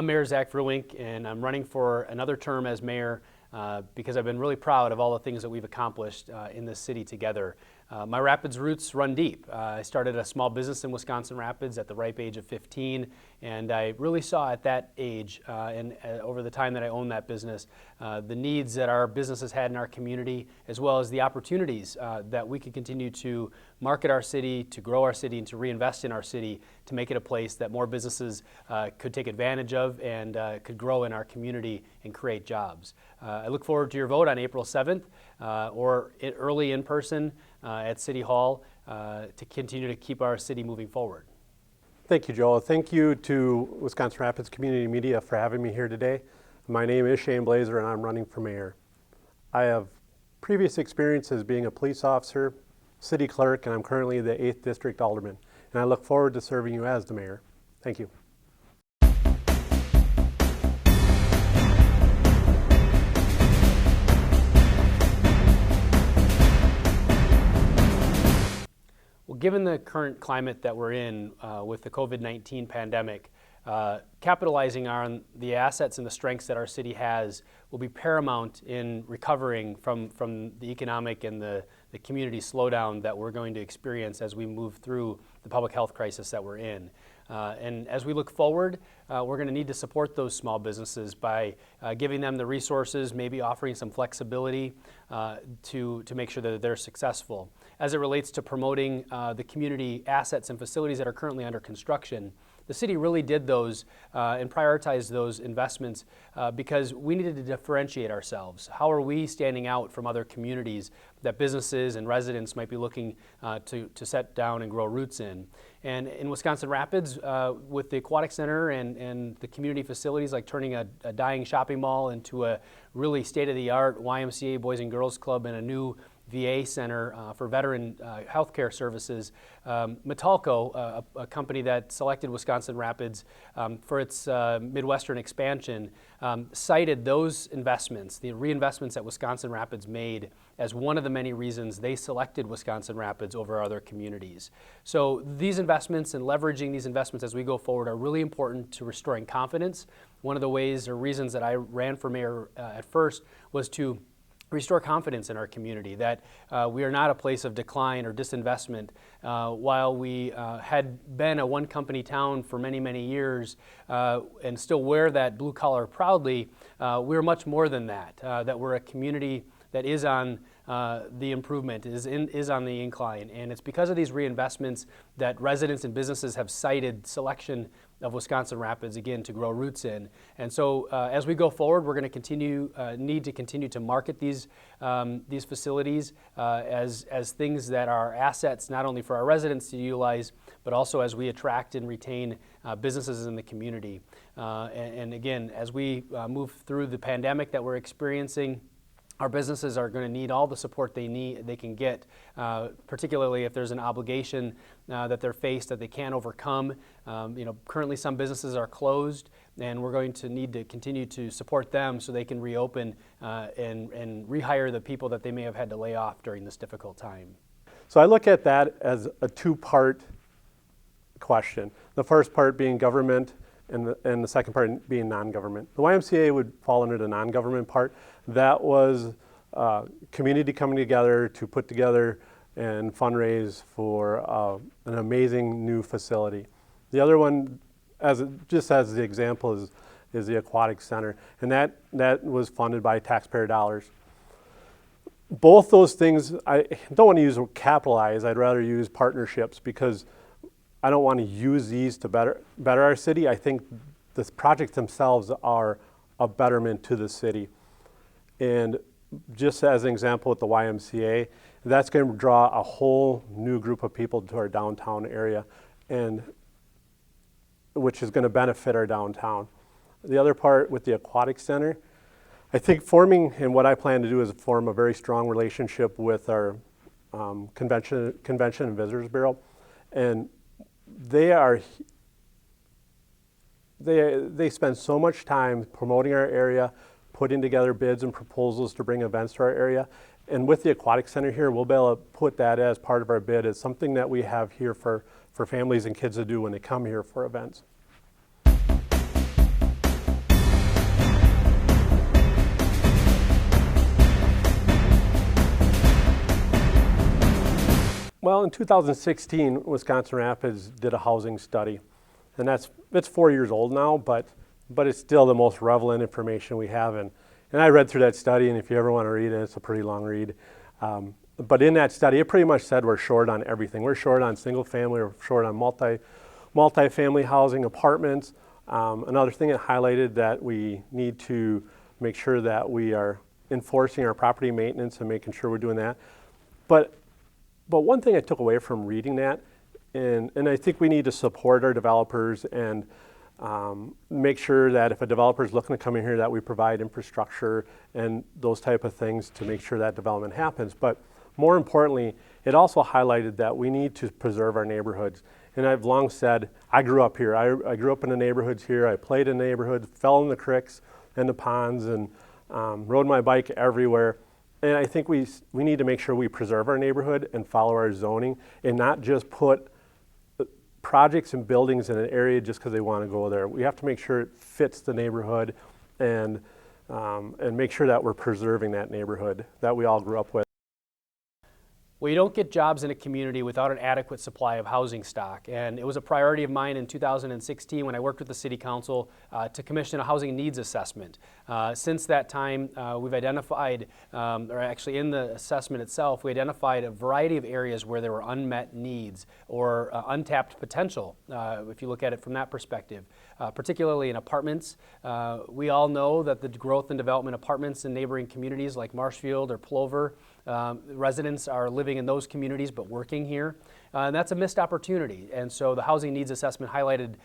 I'm Mayor Zach Verwink, and I'm running for another term as mayor because I've been really proud of all the things that we've accomplished in this city together. My Rapids roots run deep. I started a small business in Wisconsin Rapids at the ripe age of 15, and I really saw at that age and over the time that I owned that business, the needs that our businesses had in our community, as well as the opportunities that we could continue to market our city, to grow our city, and to reinvest in our city to make it a place that more businesses could take advantage of and could grow in our community and create jobs. I look forward to your vote on April 7th or early in person at City Hall to continue to keep our city moving forward. Thank you, Joel. Thank you to Wisconsin Rapids Community Media for having me here today. My name is Shane Blazer and I'm running for mayor. I have previous experience as being a police officer, city clerk, and I'm currently the 8th District Alderman. And I look forward to serving you as the mayor. Thank you. Well, given the current climate that we're in with the COVID-19 pandemic, capitalizing on the assets and the strengths that our city has will be paramount in recovering from the economic and the community slowdown that we're going to experience as we move through the public health crisis that we're in. And as we look forward, we're going to need to support those small businesses by giving them the resources, maybe offering some flexibility to make sure that they're successful. As it relates to promoting the community assets and facilities that are currently under construction, the city really did those and prioritized those investments because we needed to differentiate ourselves. How are we standing out from other communities that businesses and residents might be looking to set down and grow roots in? And in Wisconsin Rapids, with the Aquatic Center and the community facilities like turning a dying shopping mall into a really state-of-the-art YMCA Boys and Girls Club and a new VA Center for veteran healthcare services, Metalco, a company that selected Wisconsin Rapids for its Midwestern expansion, cited those investments, the reinvestments that Wisconsin Rapids made, as one of the many reasons they selected Wisconsin Rapids over other communities. So these investments and leveraging these investments as we go forward are really important to restoring confidence. One of the ways or reasons that I ran for mayor at first was to restore confidence in our community, that we are not a place of decline or disinvestment. While we had been a one-company town for many, many years and still wear that blue collar proudly, we're much more than that, that we're a community that is on the improvement, is on the incline. And it's because of these reinvestments that residents and businesses have cited selection of Wisconsin Rapids, again, to grow roots in. And so as we go forward, we're going to need to continue to market these facilities as things that are assets not only for our residents to utilize, but also as we attract and retain businesses in the community. And again, as we move through the pandemic that we're experiencing, our businesses are going to need all the support they can get, particularly if there's an obligation that they're faced that they can't overcome. Currently some businesses are closed, and we're going to need to continue to support them so they can reopen and rehire the people that they may have had to lay off during this difficult time. So I look at that as a two-part question. The first part being government, and the second part being non-government. The YMCA would fall under the non-government part. That was community coming together to put together and fundraise for an amazing new facility. The other one, just as the example, is the Aquatic Center, and that was funded by taxpayer dollars. Both those things, I don't want to use capitalize, I'd rather use partnerships, because I don't want to use these to better our city. I think the projects themselves are a betterment to the city. And just as an example with the YMCA, that's going to draw a whole new group of people to our downtown area, and which is going to benefit our downtown. The other part with the Aquatic Center, I think and what I plan to do is form a very strong relationship with our Convention and Visitors Bureau. And they spend so much time promoting our area, putting together bids and proposals to bring events to our area. And with the Aquatic Center here, we'll be able to put that as part of our bid as something that we have here for families and kids to do when they come here for events. Well, in 2016, Wisconsin Rapids did a housing study, and it's 4 years old now, but it's still the most relevant information we have. And I read through that study, and if you ever want to read it, it's a pretty long read. But in that study, it pretty much said we're short on everything. We're short on single family, we're short on multi-family housing, apartments. Another thing it highlighted that we need to make sure that we are enforcing our property maintenance and making sure we're doing that. But one thing I took away from reading that, and I think we need to support our developers and make sure that if a developer is looking to come in here, that we provide infrastructure and those type of things to make sure that development happens. But more importantly, it also highlighted that we need to preserve our neighborhoods. And I've long said, I grew up here. I grew up in the neighborhoods here. I played in the neighborhoods, fell in the creeks and the ponds, and rode my bike everywhere. And I think we need to make sure we preserve our neighborhood and follow our zoning, and not just put projects and buildings in an area just because they want to go there. We have to make sure it fits the neighborhood, and make sure that we're preserving that neighborhood that we all grew up with. Well, you don't get jobs in a community without an adequate supply of housing stock, and it was a priority of mine in 2016 when I worked with the City Council to commission a housing needs assessment. Since that time, we've identified, or actually in the assessment itself, we identified a variety of areas where there were unmet needs or untapped potential, if you look at it from that perspective, particularly in apartments. We all know that the growth and development of apartments in neighboring communities like Marshfield or Plover, residents are living in those communities but working here. And that's a missed opportunity. And so the housing needs assessment highlighted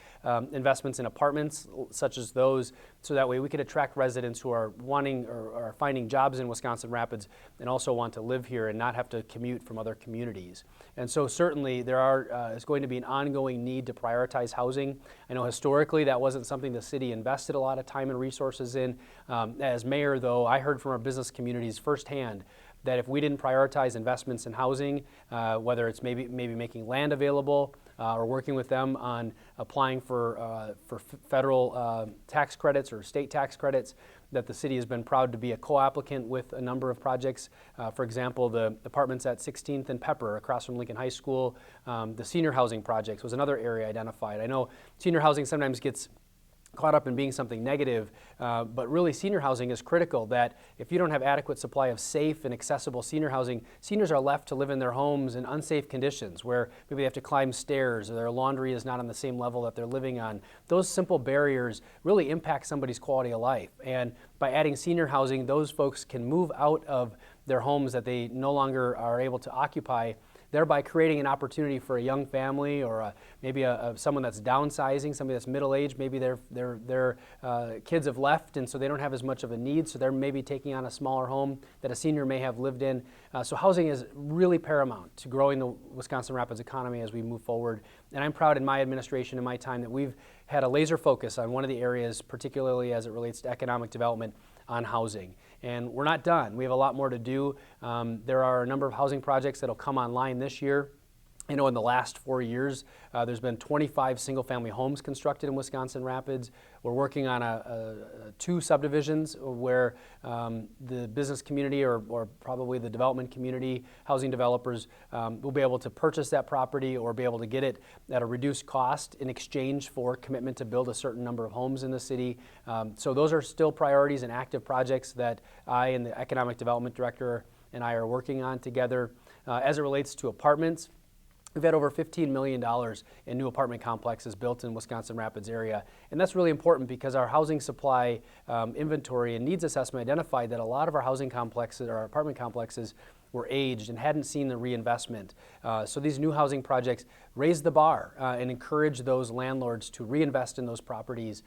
investments in apartments such as those, so that way we could attract residents who are wanting or are finding jobs in Wisconsin Rapids and also want to live here and not have to commute from other communities. And so certainly there is going to be an ongoing need to prioritize housing. I know historically that wasn't something the city invested a lot of time and resources in. As mayor, though, I heard from our business communities firsthand that if we didn't prioritize investments in housing, whether it's maybe making land available or working with them on applying for federal tax credits or state tax credits, that the city has been proud to be a co-applicant with a number of projects. For example, the apartments at 16th and Pepper across from Lincoln High School, the senior housing projects was another area identified. I know senior housing sometimes gets caught up in being something negative, but really senior housing is critical. That if you don't have adequate supply of safe and accessible senior housing, seniors are left to live in their homes in unsafe conditions where maybe they have to climb stairs or their laundry is not on the same level that they're living on. Those simple barriers really impact somebody's quality of life. And by adding senior housing, those folks can move out of their homes that they no longer are able to occupy, thereby creating an opportunity for a young family or maybe someone that's downsizing, somebody that's middle-aged. Maybe their kids have left, and so they don't have as much of a need, so they're maybe taking on a smaller home that a senior may have lived in. So housing is really paramount to growing the Wisconsin Rapids economy as we move forward. And I'm proud in my administration and my time that we've had a laser focus on one of the areas, particularly as it relates to economic development, on housing. And we're not done. We have a lot more to do. There are a number of housing projects that will come online this year. I know in the last 4 years, there's been 25 single-family homes constructed in Wisconsin Rapids. We're working on two subdivisions where the business community or probably the development community, housing developers, will be able to purchase that property or be able to get it at a reduced cost in exchange for commitment to build a certain number of homes in the city. So those are still priorities and active projects that I and the Economic Development Director and I are working on together. As it relates to apartments, we've had over $15 million in new apartment complexes built in Wisconsin Rapids area. And that's really important because our housing supply inventory and needs assessment identified that a lot of our housing complexes, or our apartment complexes, were aged and hadn't seen the reinvestment. So these new housing projects raise the bar and encourage those landlords to reinvest in those properties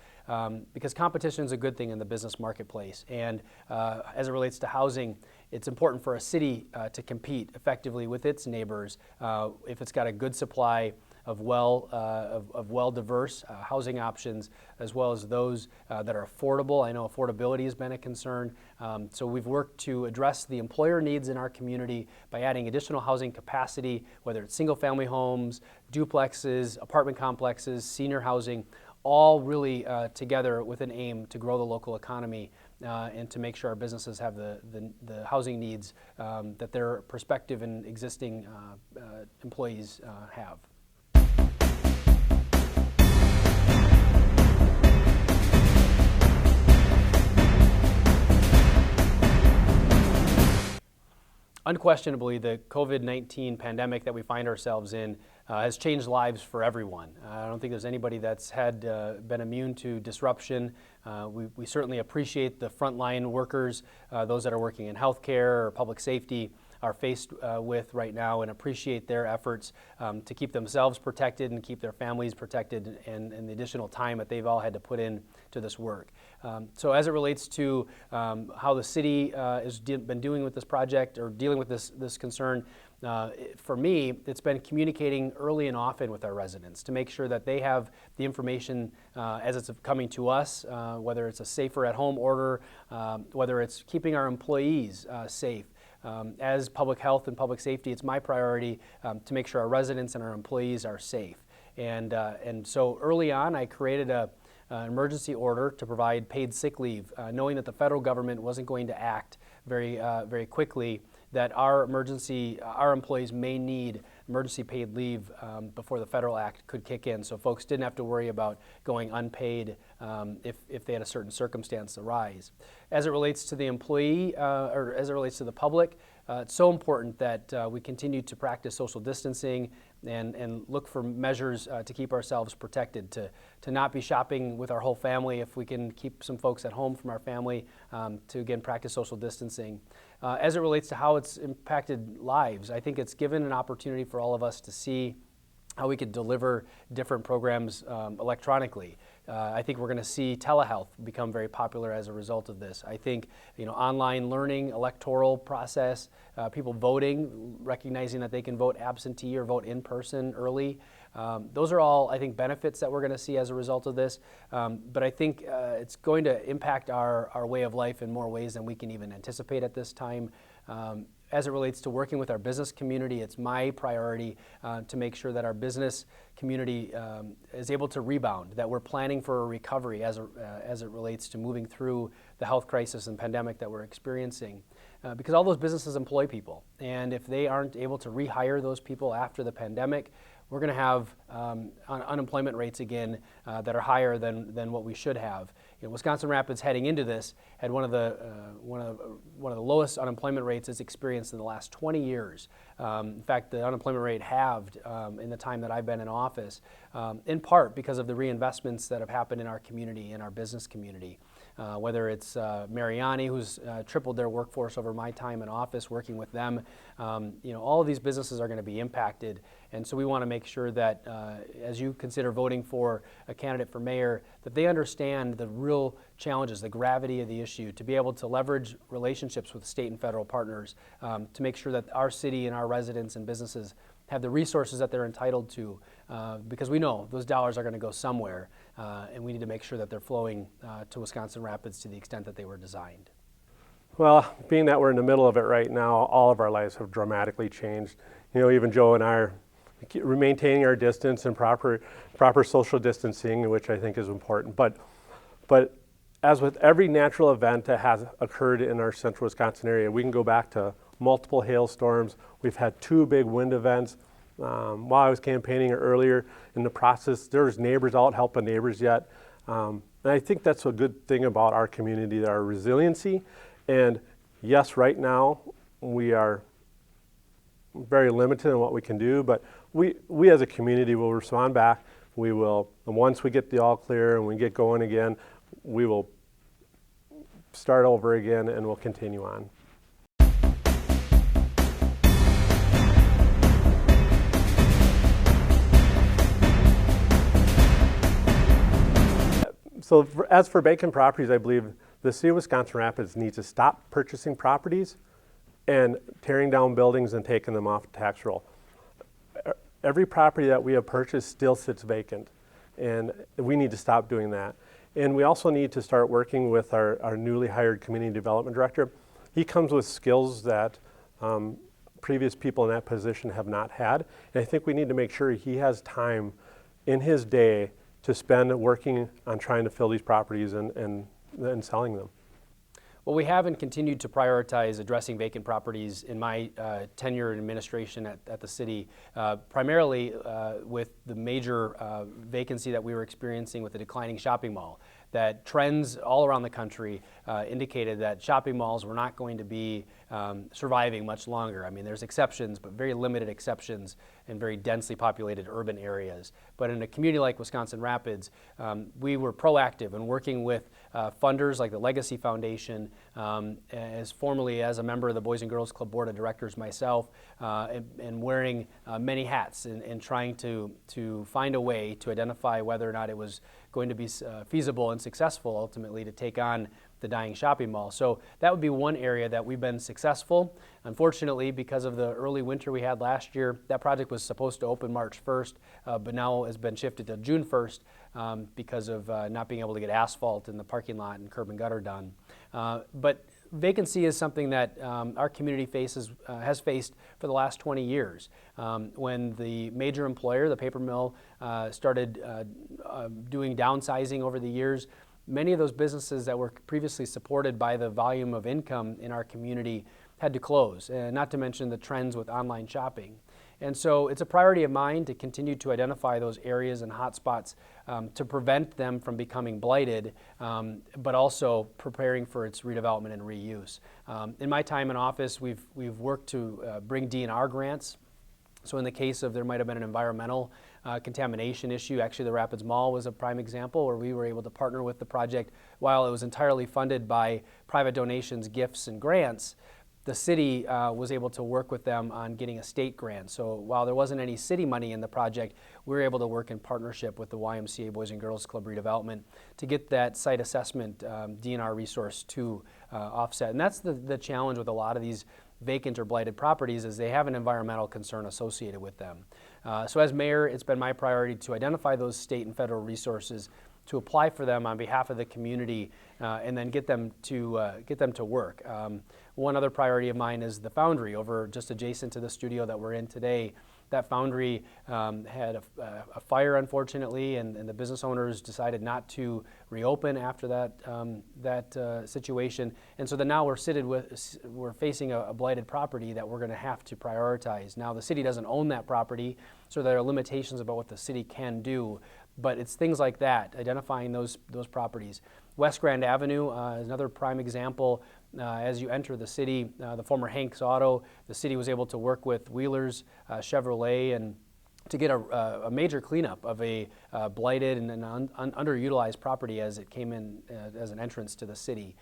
because competition is a good thing in the business marketplace. And as it relates to housing, it's important for a city to compete effectively with its neighbors if it's got a good supply of well-diverse housing options, as well as those that are affordable. I know affordability has been a concern. So we've worked to address the employer needs in our community by adding additional housing capacity, whether it's single-family homes, duplexes, apartment complexes, senior housing, all really together with an aim to grow the local economy and to make sure our businesses have the housing needs that their prospective and existing employees have. Unquestionably, the COVID-19 pandemic that we find ourselves in has changed lives for everyone. I don't think there's anybody that's been immune to disruption. We certainly appreciate the frontline workers, those that are working in healthcare or public safety, are faced with right now, and appreciate their efforts to keep themselves protected and keep their families protected, and the additional time that they've all had to put in to this work. So as it relates to how the city has been doing with this project or dealing with this concern, for me, it's been communicating early and often with our residents to make sure that they have the information as it's coming to us, whether it's a safer at home order, whether it's keeping our employees safe. As public health and public safety, it's my priority to make sure our residents and our employees are safe. And so early on, I created an emergency order to provide paid sick leave, knowing that the federal government wasn't going to act very quickly, that our employees may need emergency paid leave before the federal act could kick in, so folks didn't have to worry about going unpaid if they had a certain circumstance arise. As it relates to the employee, or as it relates to the public, it's so important that we continue to practice social distancing and look for measures to keep ourselves protected, to not be shopping with our whole family if we can keep some folks at home from our family, to again practice social distancing. As it relates to how it's impacted lives, I think it's given an opportunity for all of us to see how we could deliver different programs electronically. I think we're going to see telehealth become very popular as a result of this. I think online learning, electoral process, people voting, recognizing that they can vote absentee or vote in person early. Those are all, I think, benefits that we're going to see as a result of this. But I think it's going to impact our way of life in more ways than we can even anticipate at this time. As it relates to working with our business community, it's my priority to make sure that our business community is able to rebound, that we're planning for a recovery as it relates to moving through the health crisis and pandemic that we're experiencing. Because all those businesses employ people, and if they aren't able to rehire those people after the pandemic, we're going to have unemployment rates again that are higher than what we should have. Wisconsin Rapids, heading into this, had one of the lowest unemployment rates it's experienced in the last 20 years. In fact, the unemployment rate halved in the time that I've been in office, in part because of the reinvestments that have happened in our community, in our business community. Whether it's Mariani, who's tripled their workforce over my time in office, working with them. All of these businesses are going to be impacted, and so we want to make sure that as you consider voting for a candidate for mayor, that they understand the real challenges, the gravity of the issue, to be able to leverage relationships with state and federal partners to make sure that our city and our residents and businesses have the resources that they're entitled to, because we know those dollars are going to go somewhere, and we need to make sure that they're flowing to Wisconsin Rapids to the extent that they were designed. Well, being that we're in the middle of it right now, all of our lives have dramatically changed. Even Joe and I are maintaining our distance and proper social distancing, which I think is important. But as with every natural event that has occurred in our central Wisconsin area, we can go back to multiple hailstorms. We've had 2 big wind events. While I was campaigning earlier in the process, there was neighbors out helping neighbors yet. And I think that's a good thing about our community, our resiliency. And yes, right now we are very limited in what we can do, but we as a community will respond back. We will, and once we get the all clear and we get going again, we will start over again and we'll continue on. So as for vacant properties, I believe the city of Wisconsin Rapids needs to stop purchasing properties and tearing down buildings and taking them off the tax roll. Every property that we have purchased still sits vacant, and we need to stop doing that. And we also need to start working with our newly hired community development director. He comes with skills that previous people in that position have not had. And I think we need to make sure he has time in his day to spend working on trying to fill these properties and selling them. Well, we have and continued to prioritize addressing vacant properties in my tenure in administration at the city, primarily with the major vacancy that we were experiencing with the declining shopping mall. That trends all around the country indicated that shopping malls were not going to be surviving much longer. I mean, there's exceptions, but very limited exceptions in very densely populated urban areas. But in a community like Wisconsin Rapids, we were proactive in working with funders like the Legacy Foundation, as formerly as a member of the Boys and Girls Club Board of Directors myself, and wearing many hats and trying to find a way to identify whether or not it was going to be feasible and successful ultimately to take on the dying shopping mall. So that would be one area that we've been successful. Unfortunately, because of the early winter we had last year, that project was supposed to open March 1st, but now has been shifted to June 1st because of not being able to get asphalt in the parking lot and curb and gutter done. But vacancy is something that our community has faced for the last 20 years. When the major employer, the paper mill, started doing downsizing over the years, many of those businesses that were previously supported by the volume of income in our community had to close, not to mention the trends with online shopping. And so it's a priority of mine to continue to identify those areas and hotspots to prevent them from becoming blighted, but also preparing for its redevelopment and reuse. In my time in office, we've worked to bring DNR grants. So in the case of there might have been an environmental contamination issue, actually the Rapids Mall was a prime example where we were able to partner with the project while it was entirely funded by private donations, gifts, and grants. The city was able to work with them on getting a state grant. So while there wasn't any city money in the project, we were able to work in partnership with the YMCA Boys and Girls Club redevelopment to get that site assessment DNR resource to offset. And that's the challenge with a lot of these vacant or blighted properties is they have an environmental concern associated with them. So as mayor, it's been my priority to identify those state and federal resources, to apply for them on behalf of the community, and then get them to work. One other priority of mine is the foundry over just adjacent to the studio that we're in today. That foundry had a fire, unfortunately, and the business owners decided not to reopen after that situation. And so then now we're facing a blighted property that we're going to have to prioritize. Now the city doesn't own that property, so there are limitations about what the city can do. But it's things like that, identifying those properties. West Grand Avenue is another prime example. As you enter the city, the former Hanks Auto, the city was able to work with Wheelers, Chevrolet, and to get a major cleanup of a blighted and an underutilized property as it came in as an entrance to the city.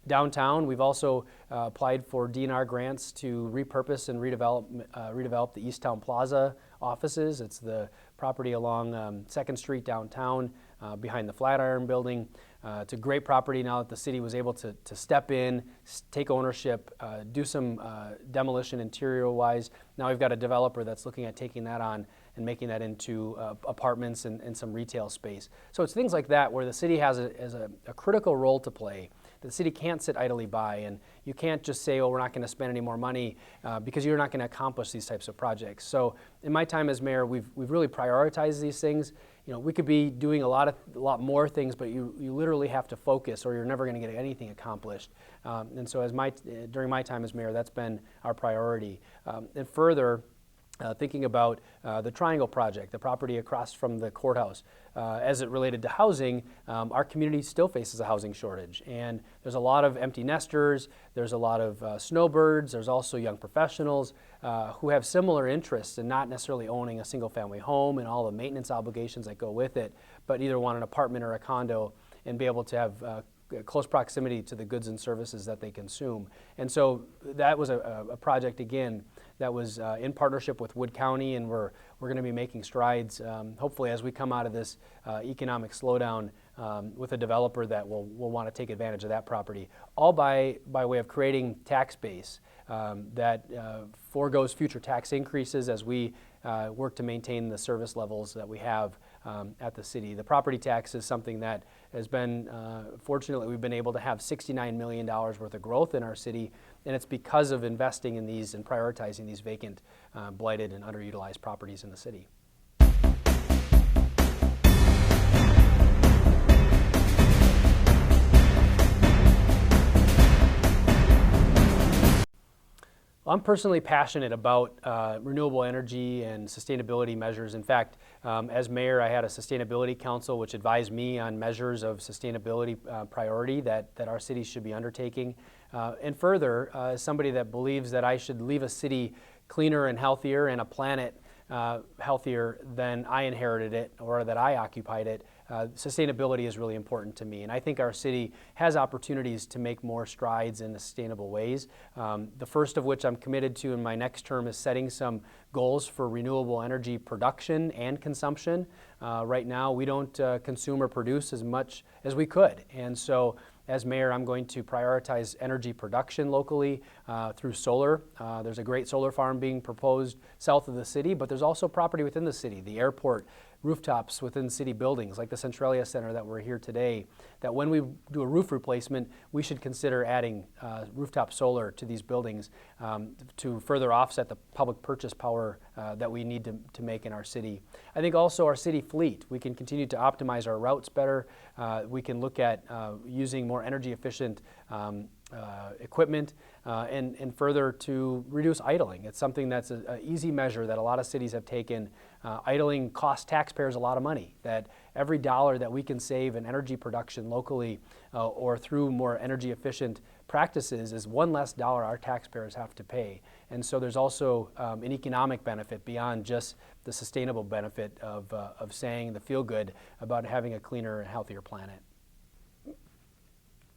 Downtown, we've also applied for DNR grants to repurpose and redevelop the Easttown Plaza offices. It's the property along 2nd Street downtown behind the Flatiron Building. It's a great property now that the city was able to step in, take ownership, do some demolition interior-wise. Now we've got a developer that's looking at taking that on and making that into apartments and some retail space. So it's things like that where the city has a critical role to play. The city can't sit idly by, and you can't just say, oh, we're not going to spend any more money because you're not going to accomplish these types of projects. So in my time as mayor, we've really prioritized these things. You know, we could be doing a lot more things, but you literally have to focus or you're never going to get anything accomplished. And so during my time as mayor, that's been our priority. And further, thinking about the Triangle Project, the property across from the courthouse. As it related to housing, our community still faces a housing shortage. And there's a lot of empty nesters, there's a lot of snowbirds, there's also young professionals who have similar interests in not necessarily owning a single family home and all the maintenance obligations that go with it, but either want an apartment or a condo and be able to have close proximity to the goods and services that they consume. And so that was a project, again, that was in partnership with Wood County, and we're going to be making strides, hopefully as we come out of this economic slowdown with a developer that will want to take advantage of that property, all by way of creating tax base that foregoes future tax increases as we work to maintain the service levels that we have at the city. The property tax is something that has been, fortunately, we've been able to have $69 million worth of growth in our city, and it's because of investing in these and prioritizing these vacant, blighted, and underutilized properties in the city. I'm personally passionate about renewable energy and sustainability measures. In fact, as mayor, I had a sustainability council which advised me on measures of sustainability priority that our city should be undertaking. And further, as somebody that believes that I should leave a city cleaner and healthier and a planet healthier than I inherited it or that I occupied it, sustainability is really important to me. And I think our city has opportunities to make more strides in sustainable ways. The first of which I'm committed to in my next term is setting some goals for renewable energy production and consumption. Right now, we don't consume or produce as much as we could. And so as mayor, I'm going to prioritize energy production locally through solar. There's a great solar farm being proposed south of the city, but there's also property within the city, the airport, rooftops within city buildings like the Centralia Center that we're here today, that when we do a roof replacement, we should consider adding rooftop solar to these buildings to further offset the public purchase power that we need to make in our city. I think also our city fleet, we can continue to optimize our routes better. We can look at using more energy efficient equipment and further to reduce idling. It's something that's an easy measure that a lot of cities have taken. Idling costs taxpayers a lot of money, that every dollar that we can save in energy production locally or through more energy efficient practices is one less dollar our taxpayers have to pay. And so there's also an economic benefit beyond just the sustainable benefit of saying the feel good about having a cleaner and healthier planet.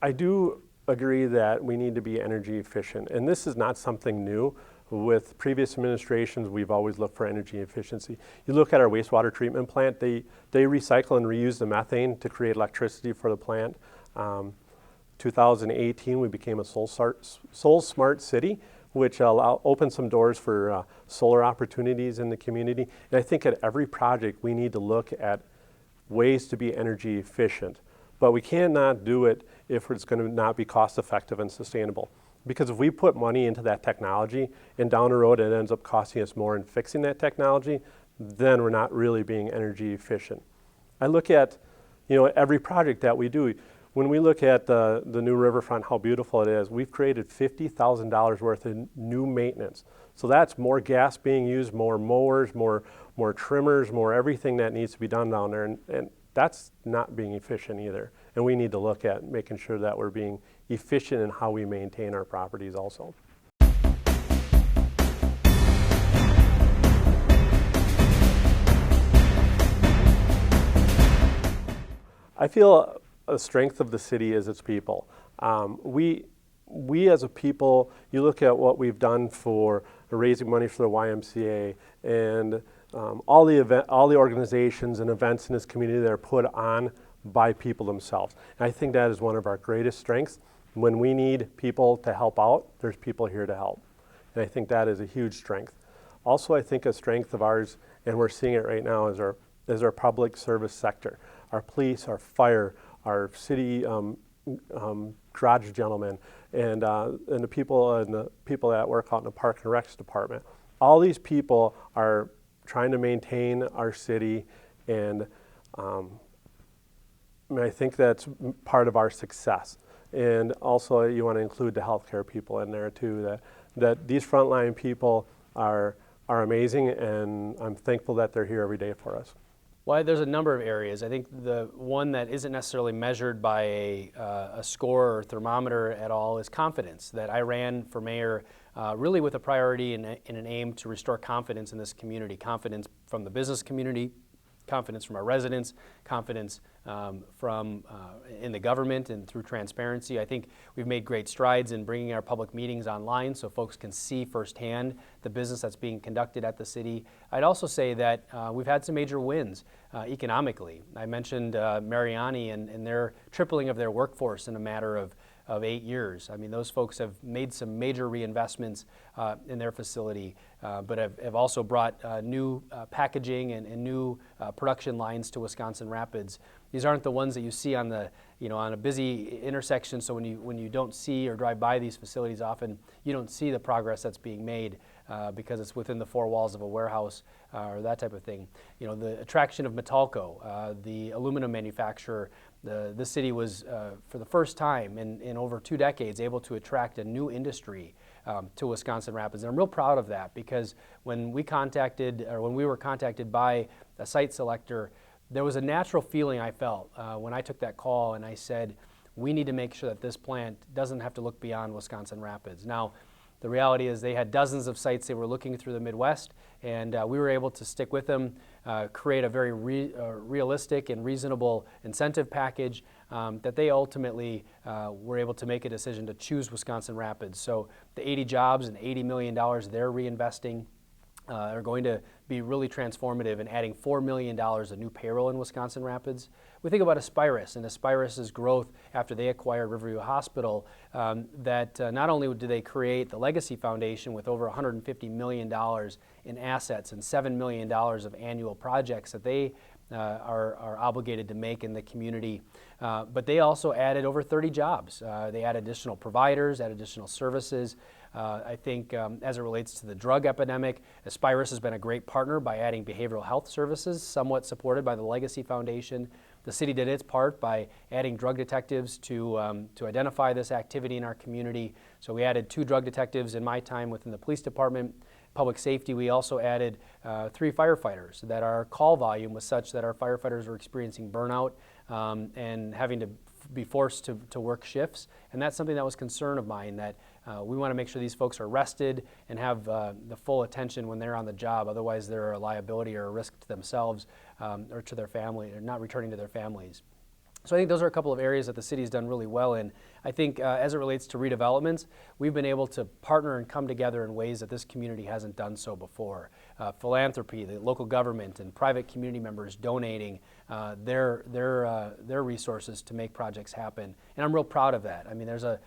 I do agree that we need to be energy efficient, and this is not something new. With previous administrations, we've always looked for energy efficiency. You look at our wastewater treatment plant, they recycle and reuse the methane to create electricity for the plant. 2018, we became a Soul Smart City, which opened some doors for solar opportunities in the community. And I think at every project, we need to look at ways to be energy efficient. But we cannot do it if it's going to not be cost effective and sustainable. Because if we put money into that technology and down the road it ends up costing us more in fixing that technology, then we're not really being energy efficient. I look at, every project that we do. When we look at the new riverfront, how beautiful it is, we've created $50,000 worth of new maintenance. So that's more gas being used, more mowers, more trimmers, more everything that needs to be done down there. And that's not being efficient either. And we need to look at making sure that we're being efficient in how we maintain our properties also. I feel a strength of the city is its people. We as a people, you look at what we've done for raising money for the YMCA and all the organizations and events in this community that are put on by people themselves. And I think that is one of our greatest strengths. When we need people to help out, there's people here to help. And I think that is a huge strength. Also, I think a strength of ours, and we're seeing it right now, is our public service sector. Our police, our fire, our city garage gentlemen, and the people that work out in the Park and Recs department. All these people are trying to maintain our city, and I think that's part of our success. And also, you want to include the healthcare people in there too. That these frontline people are amazing, and I'm thankful that they're here every day for us. Well, there's a number of areas. I think the one that isn't necessarily measured by a score or thermometer at all is confidence. That I ran for mayor really with a priority and an aim to restore confidence in this community. Confidence from the business community, confidence from our residents, confidence from in the government and through transparency. I think we've made great strides in bringing our public meetings online so folks can see firsthand the business that's being conducted at the city. I'd also say that we've had some major wins economically. I mentioned Mariani and their tripling of their workforce in a matter of 8 years. I mean, those folks have made some major reinvestments in their facility, but have also brought new packaging and new production lines to Wisconsin Rapids. These aren't the ones that you see on the, on a busy intersection. So when you don't see or drive by these facilities often, you don't see the progress that's being made because it's within the four walls of a warehouse or that type of thing. The attraction of Metalco, the aluminum manufacturer. This city was, for the first time in over 2 decades, able to attract a new industry to Wisconsin Rapids. And I'm real proud of that, because when we were contacted by a site selector, there was a natural feeling I felt when I took that call, and I said, we need to make sure that this plant doesn't have to look beyond Wisconsin Rapids. Now, the reality is they had dozens of sites they were looking through the Midwest, and we were able to stick with them, create a very realistic and reasonable incentive package that they ultimately were able to make a decision to choose Wisconsin Rapids. So the 80 jobs and $80 million they're reinvesting are going to be really transformative in adding $4 million of new payroll in Wisconsin Rapids. We think about Aspirus and Aspirus's growth after they acquired Riverview Hospital, that not only did they create the Legacy Foundation with over $150 million in assets and $7 million of annual projects that they are obligated to make in the community, but they also added over 30 jobs. They added additional providers, added additional services. I think as it relates to the drug epidemic, Aspirus has been a great partner by adding behavioral health services, somewhat supported by the Legacy Foundation. The city did its part by adding drug detectives to identify this activity in our community. So we added 2 drug detectives in my time within the police department. Public safety, we also added 3 firefighters, that our call volume was such that our firefighters were experiencing burnout and having to be forced to work shifts. And that's something that was a concern of mine, that we want to make sure these folks are rested and have the full attention when they're on the job. Otherwise, they're a liability or a risk to themselves or to their family, or not returning to their families. So I think those are a couple of areas that the city's done really well in. I think as it relates to redevelopments, we've been able to partner and come together in ways that this community hasn't done so before. Philanthropy, the local government and private community members donating their resources to make projects happen. And I'm real proud of that. I mean, there's a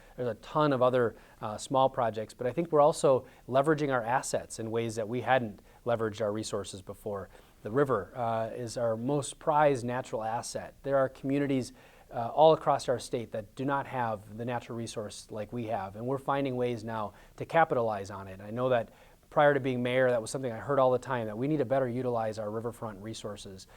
ton of other small projects, but I think we're also leveraging our assets in ways that we hadn't leveraged our resources before. The river is our most prized natural asset. There are communities all across our state that do not have the natural resource like we have, and we're finding ways now to capitalize on it. I know that prior to being mayor, that was something I heard all the time, that we need to better utilize our riverfront resources.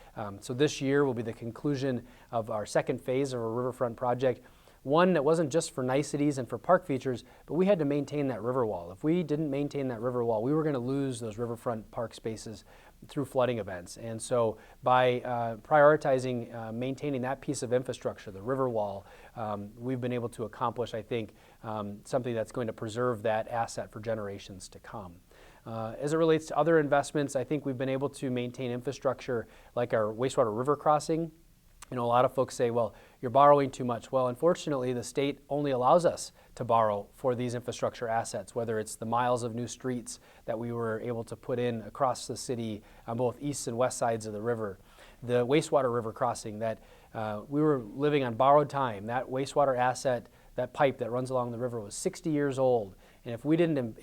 So this year will be the conclusion of our second phase of our riverfront project. One that wasn't just for niceties and for park features, but we had to maintain that river wall. If we didn't maintain that river wall, we were going to lose those riverfront park spaces through flooding events. And so by prioritizing maintaining that piece of infrastructure, the river wall, we've been able to accomplish, I think, something that's going to preserve that asset for generations to come. As it relates to other investments, I think we've been able to maintain infrastructure like our wastewater river crossing. You know, a lot of folks say, well, you're borrowing too much. Well, unfortunately, the state only allows us to borrow for these infrastructure assets, whether it's the miles of new streets that we were able to put in across the city on both east and west sides of the river, the wastewater river crossing that we were living on borrowed time. That wastewater asset, that pipe that runs along the river was 60 years old. And if we didn't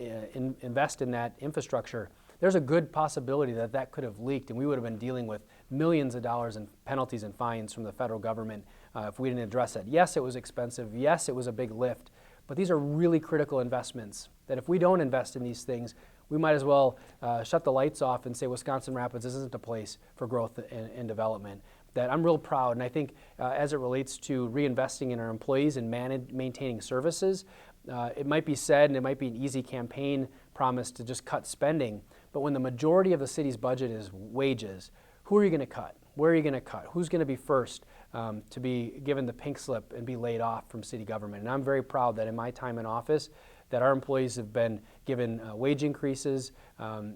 invest in that infrastructure, there's a good possibility that that could have leaked, and we would have been dealing with millions of dollars in penalties and fines from the federal government if we didn't address it. Yes, it was expensive. Yes, it was a big lift. But these are really critical investments that if we don't invest in these things, we might as well shut the lights off and say Wisconsin Rapids isn't a place for growth and development. That I'm real proud, and I think as it relates to reinvesting in our employees and maintaining services, it might be said, and it might be an easy campaign promise to just cut spending, but when the majority of the city's budget is wages, who are you going to cut? Where are you going to cut? Who's going to be first to be given the pink slip and be laid off from city government? And I'm very proud that in my time in office, that our employees have been given wage increases.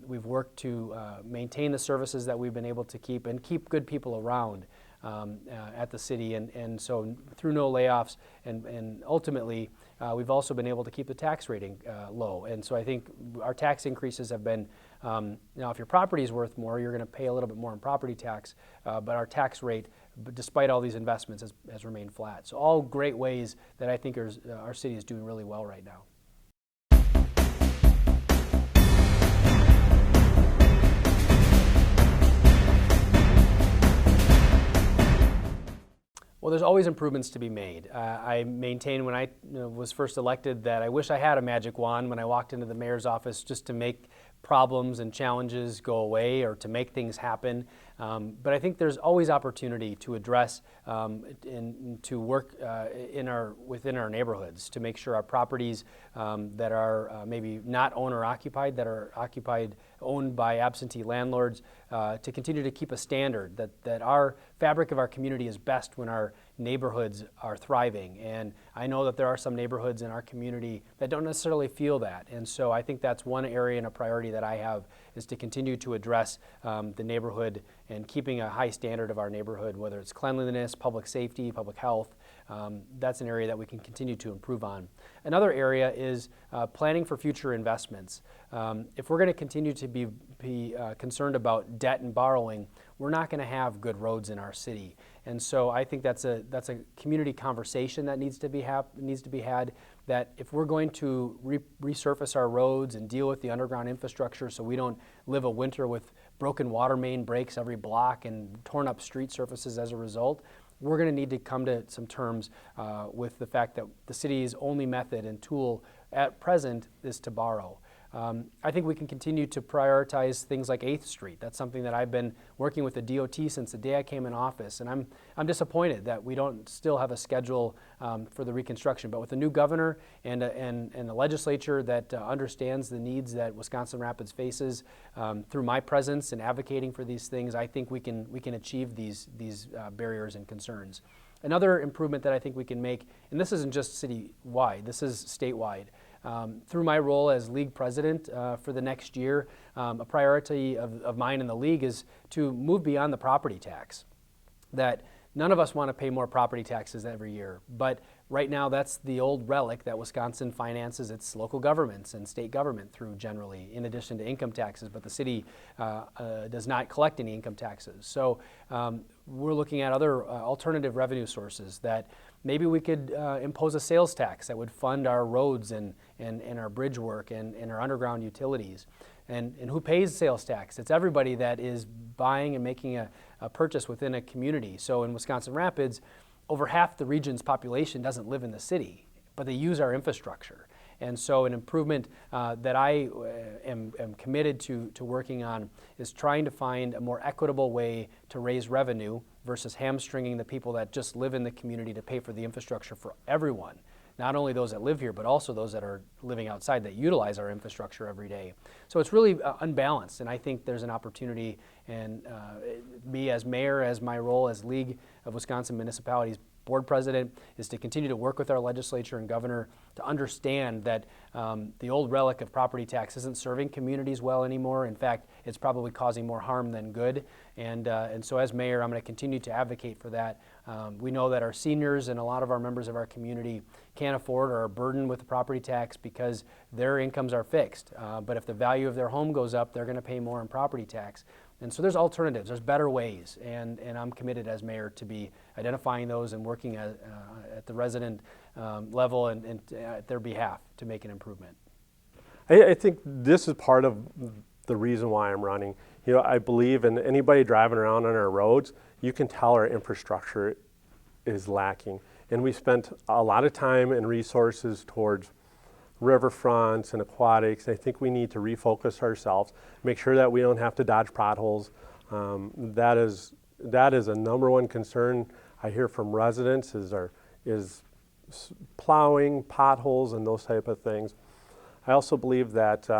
We've worked to maintain the services that we've been able to keep and keep good people around at the city. And so through no layoffs and ultimately, we've also been able to keep the tax rating low. And so I think our tax increases have been, now if your property is worth more, you're going to pay a little bit more in property tax, but our tax rate, despite all these investments, has remained flat. So all great ways that I think our city is doing really well right now. Well, there's always improvements to be made. I maintained when I was first elected that I wish I had a magic wand when I walked into the mayor's office just to make problems and challenges go away or to make things happen. But I think there's always opportunity to address and to work within our neighborhoods to make sure our properties that are maybe not owner occupied, that are owned by absentee landlords, to continue to keep a standard that our fabric of our community is best when our neighborhoods are thriving. And I know that there are some neighborhoods in our community that don't necessarily feel that. And so I think that's one area and a priority that I have, is to continue to address the neighborhood and keeping a high standard of our neighborhood, whether it's cleanliness, public safety, public health. That's an area that we can continue to improve on. Another area is planning for future investments. If we're going to continue to be concerned about debt and borrowing, we're not going to have good roads in our city. And so I think that's a community conversation that needs to be had. That if we're going to resurface our roads and deal with the underground infrastructure, so we don't live a winter with broken water main breaks every block and torn up street surfaces as a result, we're going to need to come to some terms with the fact that the city's only method and tool at present is to borrow. I think we can continue to prioritize things like 8th Street. That's something that I've been working with the DOT since the day I came in office, and I'm disappointed that we don't still have a schedule for the reconstruction. But with a new governor and a legislature that understands the needs that Wisconsin Rapids faces, through my presence and advocating for these things, I think we can achieve these barriers and concerns. Another improvement that I think we can make, and this isn't just citywide, this is statewide. Through my role as league president for the next year, a priority of mine in the league is to move beyond the property tax. That none of us want to pay more property taxes every year, but right now that's the old relic that Wisconsin finances its local governments and state government through generally, in addition to income taxes, but the city does not collect any income taxes. So we're looking at other alternative revenue sources that maybe we could impose a sales tax that would fund our roads and our bridge work and our underground utilities. And who pays sales tax? It's everybody that is buying and making a purchase within a community. So in Wisconsin Rapids, over half the region's population doesn't live in the city, but they use our infrastructure. And so an improvement that I am committed to working on is trying to find a more equitable way to raise revenue versus hamstringing the people that just live in the community to pay for the infrastructure for everyone. Not only those that live here, but also those that are living outside that utilize our infrastructure every day. So it's really unbalanced, and I think there's an opportunity, and me as mayor, as my role as League of Wisconsin Municipalities board president, is to continue to work with our legislature and governor to understand that the old relic of property tax isn't serving communities well anymore. In fact, it's probably causing more harm than good. And so as mayor, I'm going to continue to advocate for that. We know that our seniors and a lot of our members of our community can't afford or are burdened with the property tax because their incomes are fixed. But if the value of their home goes up, they're going to pay more in property tax. And so there's alternatives, there's better ways, and I'm committed as mayor to be identifying those and working at the resident level and at their behalf to make an improvement. I think this is part of the reason why I'm running. You know, I believe in anybody driving around on our roads, you can tell our infrastructure is lacking. And we spent a lot of time and resources towards riverfronts and aquatics. I think we need to refocus ourselves, make sure that we don't have to dodge potholes. That is a number one concern I hear from residents is plowing, potholes, and those type of things. I also believe that,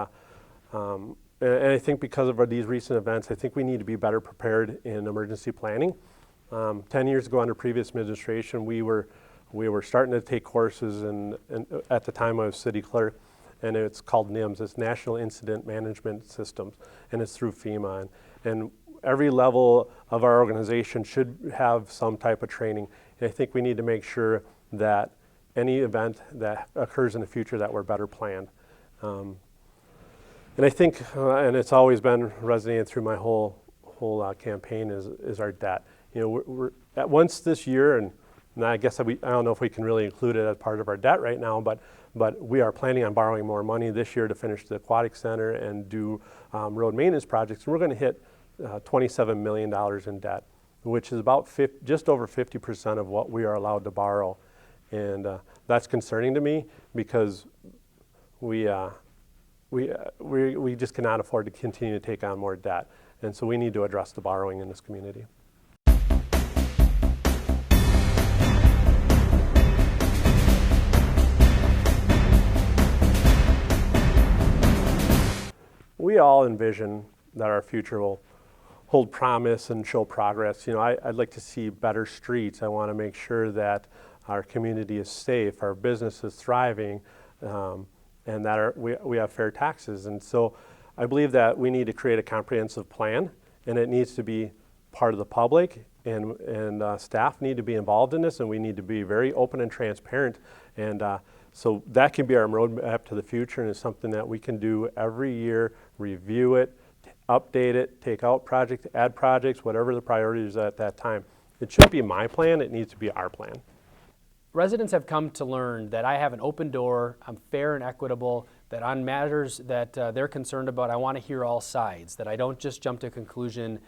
and I think because of these recent events, I think we need to be better prepared in emergency planning. 10 years ago under previous administration, we were starting to take courses at the time I was city clerk, and it's called NIMS, it's National Incident Management Systems, and it's through FEMA. And every level of our organization should have some type of training. And I think we need to make sure that any event that occurs in the future that we're better planned. And I think, and it's always been resonating through my whole campaign is our debt. You know, we're at once this year, and I guess I don't know if we can really include it as part of our debt right now, but we are planning on borrowing more money this year to finish the aquatic center and do road maintenance projects. And we're going to hit $27 million in debt, which is about just over 50% of what we are allowed to borrow. And that's concerning to me because we we just cannot afford to continue to take on more debt. And so we need to address the borrowing in this community. We all envision that our future will hold promise and show progress. I'd like to see better streets. I want to make sure that our community is safe, our business is thriving, and that we have fair taxes. And so I believe that we need to create a comprehensive plan, and it needs to be part of the public, and staff need to be involved in this, and we need to be very open and transparent. And so that can be our roadmap to the future, and it's something that we can do every year, review it, update it, take out projects, add projects, whatever the priorities are at that time. It shouldn't be my plan, it needs to be our plan. Residents have come to learn that I have an open door, I'm fair and equitable, that on matters that they're concerned about, I want to hear all sides, that I don't just jump to a conclusion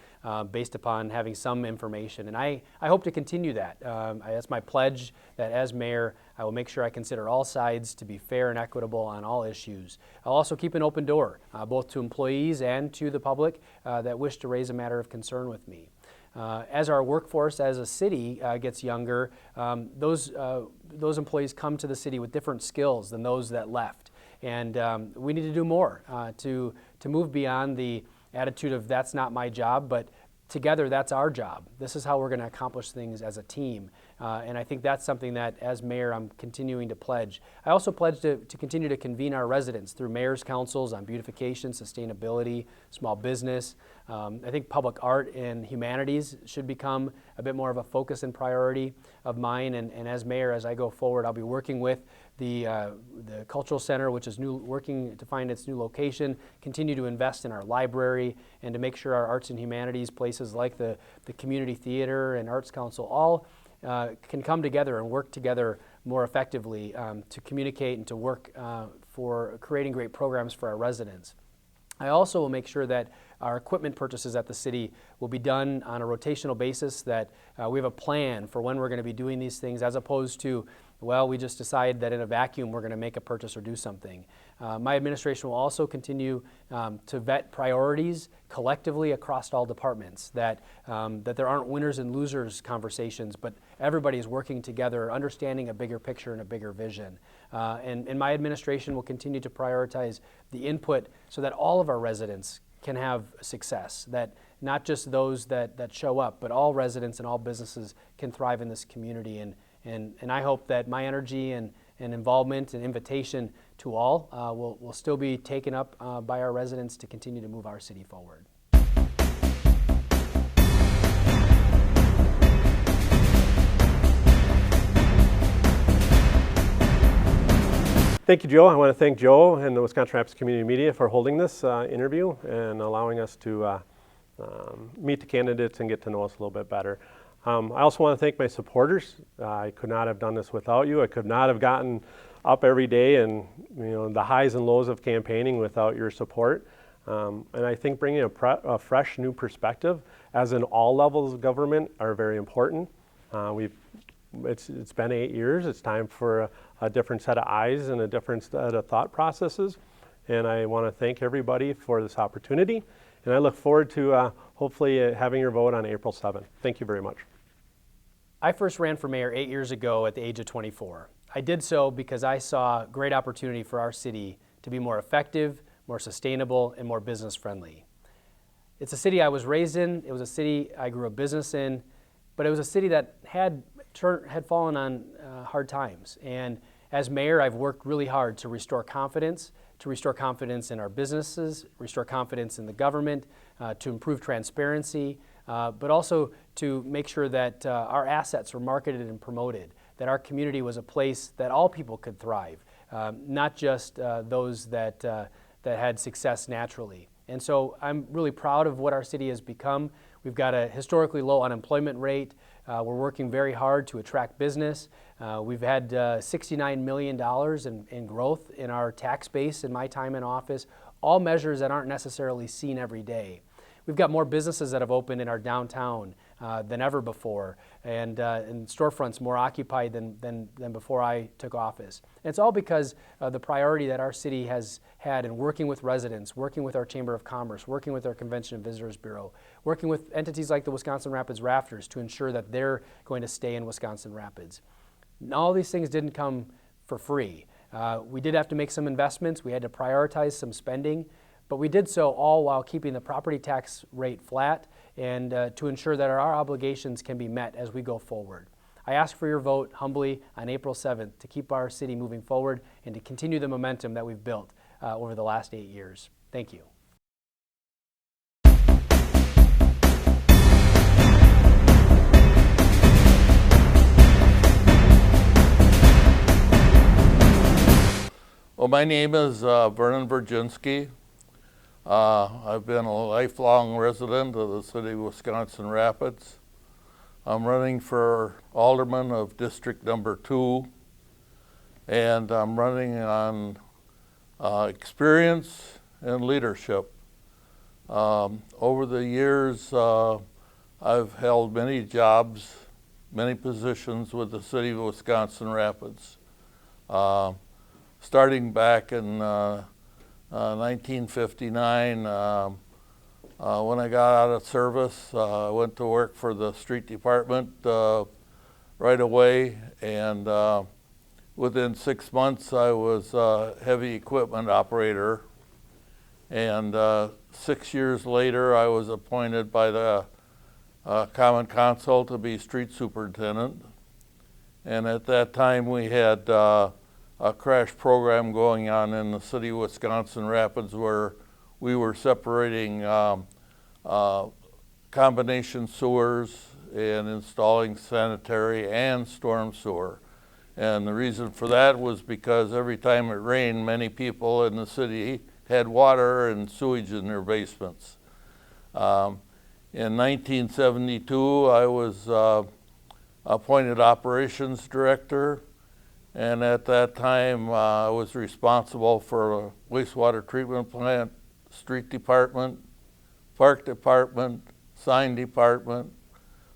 based upon having some information. And I hope to continue that. That's my pledge that as mayor, I will make sure I consider all sides to be fair and equitable on all issues. I'll also keep an open door, both to employees and to the public that wish to raise a matter of concern with me. As our workforce as a city gets younger, those employees come to the city with different skills than those that left. And we need to do more to move beyond the attitude of that's not my job, but together that's our job. This is how we're going to accomplish things as a team. And I think that's something that as mayor I'm continuing to pledge. I also pledge to continue to convene our residents through mayor's councils on beautification, sustainability, small business. I think public art and humanities should become a bit more of a focus and priority of mine. And as mayor, as I go forward, I'll be working with the Cultural Center, which is working to find its new location, continue to invest in our library, and to make sure our arts and humanities places like the Community Theater and Arts Council all can come together and work together more effectively to communicate and to work for creating great programs for our residents. I also will make sure that our equipment purchases at the city will be done on a rotational basis, that we have a plan for when we're going to be doing these things, as opposed to, well, we just decide that in a vacuum we're going to make a purchase or do something. My administration will also continue to vet priorities collectively across all departments, that there aren't winners and losers conversations, but everybody is working together, understanding a bigger picture and a bigger vision. And my administration will continue to prioritize the input so that all of our residents can have success, that not just those that show up, but all residents and all businesses can thrive in this community. And I hope that my energy and involvement and invitation to all will still be taken up by our residents to continue to move our city forward. Thank you, Joe. I want to thank Joe and the Wisconsin Rapids Community Media for holding this interview and allowing us to meet the candidates and get to know us a little bit better. I also want to thank my supporters. I could not have done this without you. I could not have gotten up every day and the highs and lows of campaigning without your support. And I think bringing a fresh new perspective, as in all levels of government, are very important. It's been 8 years. It's time for a different set of eyes and a different set of thought processes. And I want to thank everybody for this opportunity. And I look forward to hopefully having your vote on April 7th. Thank you very much. I first ran for mayor 8 years ago at the age of 24. I did so because I saw great opportunity for our city to be more effective, more sustainable, and more business friendly. It's a city I was raised in. It was a city I grew a business in, but it was a city that had fallen on hard times. And as mayor, I've worked really hard to restore confidence in our businesses, restore confidence in the government, to improve transparency, but also to make sure that our assets were marketed and promoted, that our community was a place that all people could thrive, not just those that had success naturally. And so I'm really proud of what our city has become. We've got a historically low unemployment rate. We're working very hard to attract business. We've had $69 million in growth in our tax base in my time in office, all measures that aren't necessarily seen every day. We've got more businesses that have opened in our downtown than ever before, and storefronts more occupied than before I took office. And it's all because of the priority that our city has had in working with residents, working with our Chamber of Commerce, working with our Convention and Visitors Bureau, working with entities like the Wisconsin Rapids Rafters to ensure that they're going to stay in Wisconsin Rapids. And all these things didn't come for free. We did have to make some investments. We had to prioritize some spending, but we did so all while keeping the property tax rate flat and to ensure that our obligations can be met as we go forward. I ask for your vote humbly on April 7th to keep our city moving forward and to continue the momentum that we've built over the last 8 years. Thank you. Well, my name is Vernon Virginski. I've been a lifelong resident of the city of Wisconsin Rapids. I'm running for alderman of District Number 2, and I'm running on experience and leadership. Over the years, I've held many jobs, many positions with the city of Wisconsin Rapids. Starting back in 1959, when I got out of service, I went to work for the street department right away, and within 6 months I was a heavy equipment operator, and 6 years later I was appointed by the Common Council to be street superintendent, and at that time we had a crash program going on in the city of Wisconsin Rapids where we were separating combination sewers and installing sanitary and storm sewer. And the reason for that was because every time it rained, many people in the city had water and sewage in their basements. In 1972, I was appointed operations director. And at that time, I was responsible for a wastewater treatment plant, street department, park department, sign department,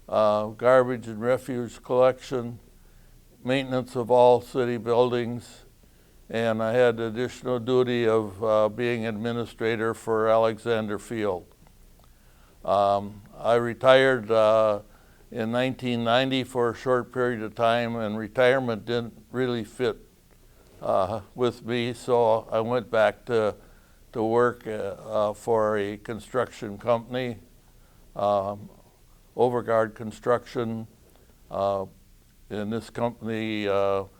garbage and refuse collection, maintenance of all city buildings, and I had the additional duty of being administrator for Alexander Field. I retired in 1990 for a short period of time, and retirement didn't really fit with me, so I went back to work for a construction company, Overguard Construction. And this company does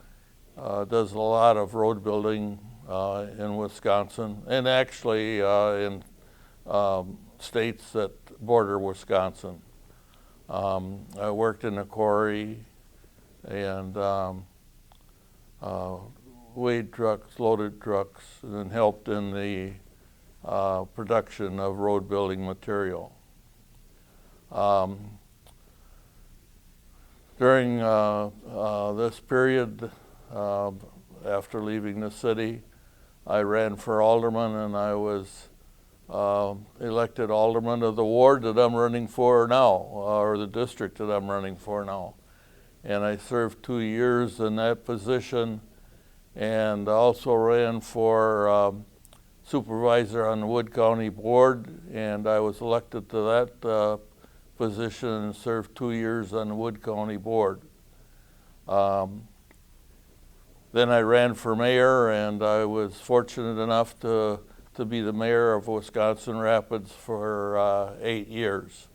a lot of road building in Wisconsin, and actually in states that border Wisconsin. I worked in a quarry and weighed trucks, loaded trucks, and helped in the production of road building material. During this period, after leaving the city, I ran for alderman, and I was elected alderman of the ward that I'm running for now, or the district that I'm running for now. And I served 2 years in that position, and also ran for supervisor on the Wood County Board, and I was elected to that position and served 2 years on the Wood County Board. Then I ran for mayor, and I was fortunate enough to be the mayor of Wisconsin Rapids for 8 years.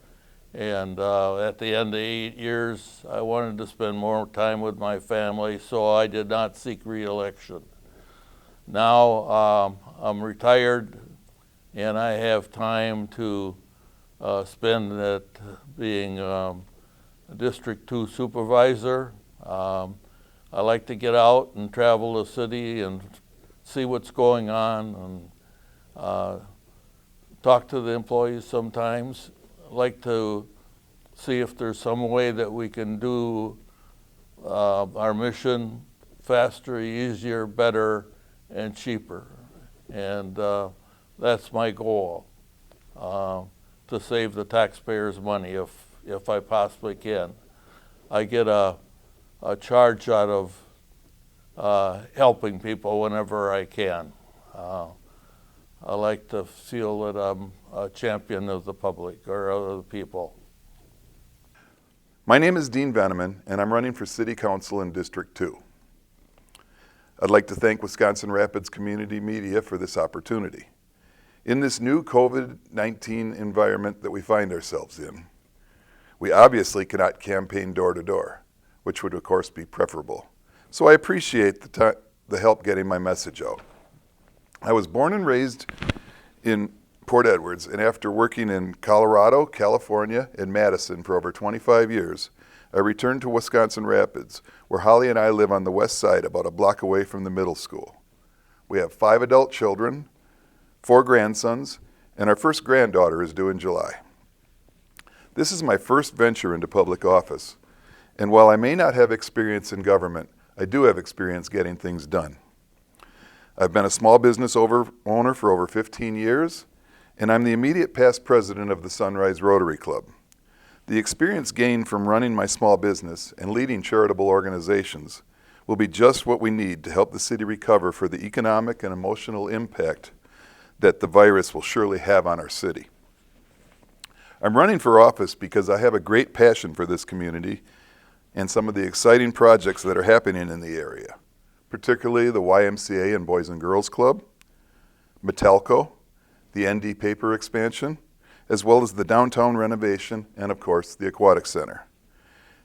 And at the end of 8 years, I wanted to spend more time with my family, so I did not seek re-election. Now I'm retired, and I have time to spend at being a District 2 supervisor. I like to get out and travel the city and see what's going on, and talk to the employees sometimes. I like to see if there's some way that we can do our mission faster, easier, better, and cheaper. And that's my goal. to save the taxpayers' money if I possibly can. I get a charge out of helping people whenever I can. I like to feel that I'm a champion of the public or of the people. My name is Dean Veneman, and I'm running for City Council in District 2. I'd like to thank Wisconsin Rapids Community Media for this opportunity. In this new COVID-19 environment that we find ourselves in, we obviously cannot campaign door to door, which would of course be preferable. So I appreciate the help getting my message out. I was born and raised in Port Edwards, and after working in Colorado, California, and Madison for over 25 years, I returned to Wisconsin Rapids, where Holly and I live on the west side, about a block away from the middle school. We have 5 adult children, 4 grandsons, and our first granddaughter is due in July. This is my first venture into public office, and while I may not have experience in government, I do have experience getting things done. I've been a small business owner for over 15 years, and I'm the immediate past president of the Sunrise Rotary Club. The experience gained from running my small business and leading charitable organizations will be just what we need to help the city recover for the economic and emotional impact that the virus will surely have on our city. I'm running for office because I have a great passion for this community and some of the exciting projects that are happening in the area, particularly the YMCA and Boys and Girls Club, Metelco, the ND paper expansion, as well as the downtown renovation, and of course, the Aquatic Center.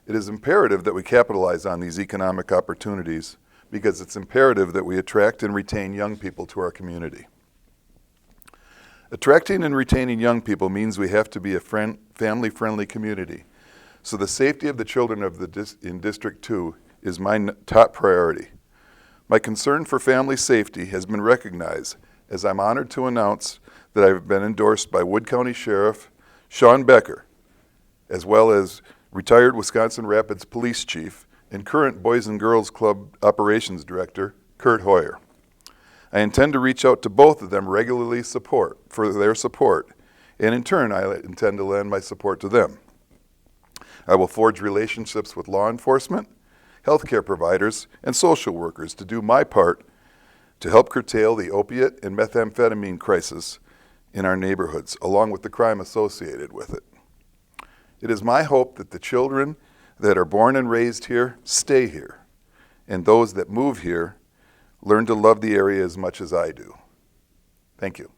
It is imperative that we capitalize on these economic opportunities because it's imperative that we attract and retain young people to our community. Attracting and retaining young people means we have to be a family-friendly community. So the safety of the children in District 2 is my top priority. My concern for family safety has been recognized as I'm honored to announce that I've been endorsed by Wood County Sheriff Sean Becker, as well as retired Wisconsin Rapids Police Chief and current Boys and Girls Club Operations Director Kurt Hoyer. I intend to reach out to both of them regularly for their support, and in turn I intend to lend my support to them. I will forge relationships with law enforcement, healthcare providers, and social workers to do my part to help curtail the opiate and methamphetamine crisis in our neighborhoods, along with the crime associated with it. It is my hope that the children that are born and raised here stay here, and those that move here learn to love the area as much as I do. Thank you.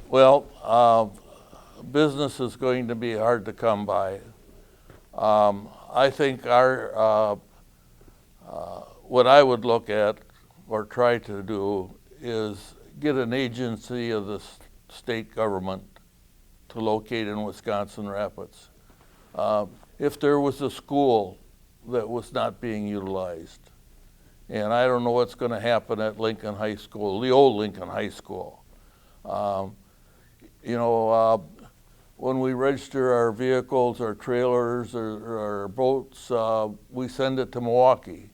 Well, business is going to be hard to come by. I think what I would look at or try to do is get an agency of the state government to locate in Wisconsin Rapids. If there was a school that was not being utilized, and I don't know what's going to happen at Lincoln High School, the old Lincoln High School. When we register our vehicles, our trailers, or our boats, we send it to Milwaukee.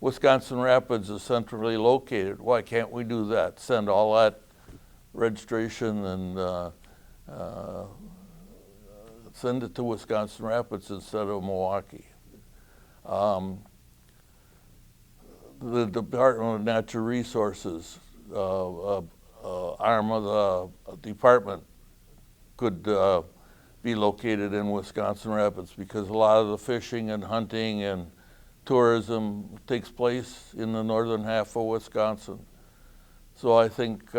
Wisconsin Rapids is centrally located. Why can't we do that? Send all that registration and send it to Wisconsin Rapids instead of Milwaukee. The Department of Natural Resources, arm of the department, could be located in Wisconsin Rapids because a lot of the fishing and hunting and tourism takes place in the northern half of Wisconsin. So I think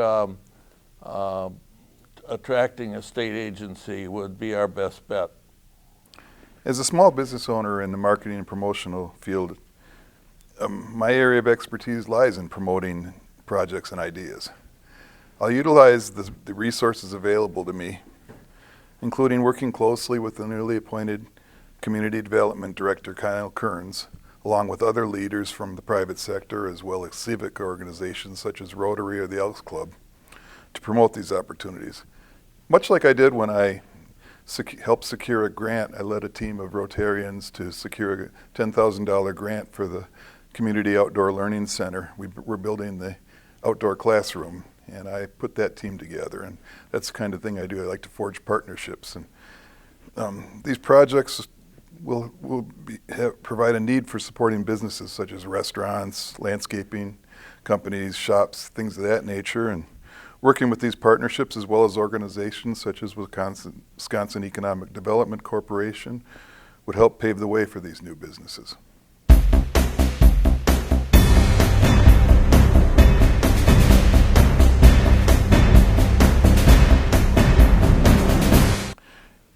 attracting a state agency would be our best bet. As a small business owner in the marketing and promotional field, my area of expertise lies in promoting projects and ideas. I'll utilize the resources available to me, including working closely with the newly appointed Community Development Director, Kyle Kearns, along with other leaders from the private sector as well as civic organizations such as Rotary or the Elks Club, to promote these opportunities. Much like I did when I helped secure a grant. I led a team of Rotarians to secure a $10,000 grant for the Community Outdoor Learning Center. We're building the outdoor classroom, and I put that team together, and that's the kind of thing I do. I like to forge partnerships, and these projects will provide a need for supporting businesses such as restaurants, landscaping companies, shops, things of that nature, and working with these partnerships as well as organizations such as Wisconsin Economic Development Corporation would help pave the way for these new businesses.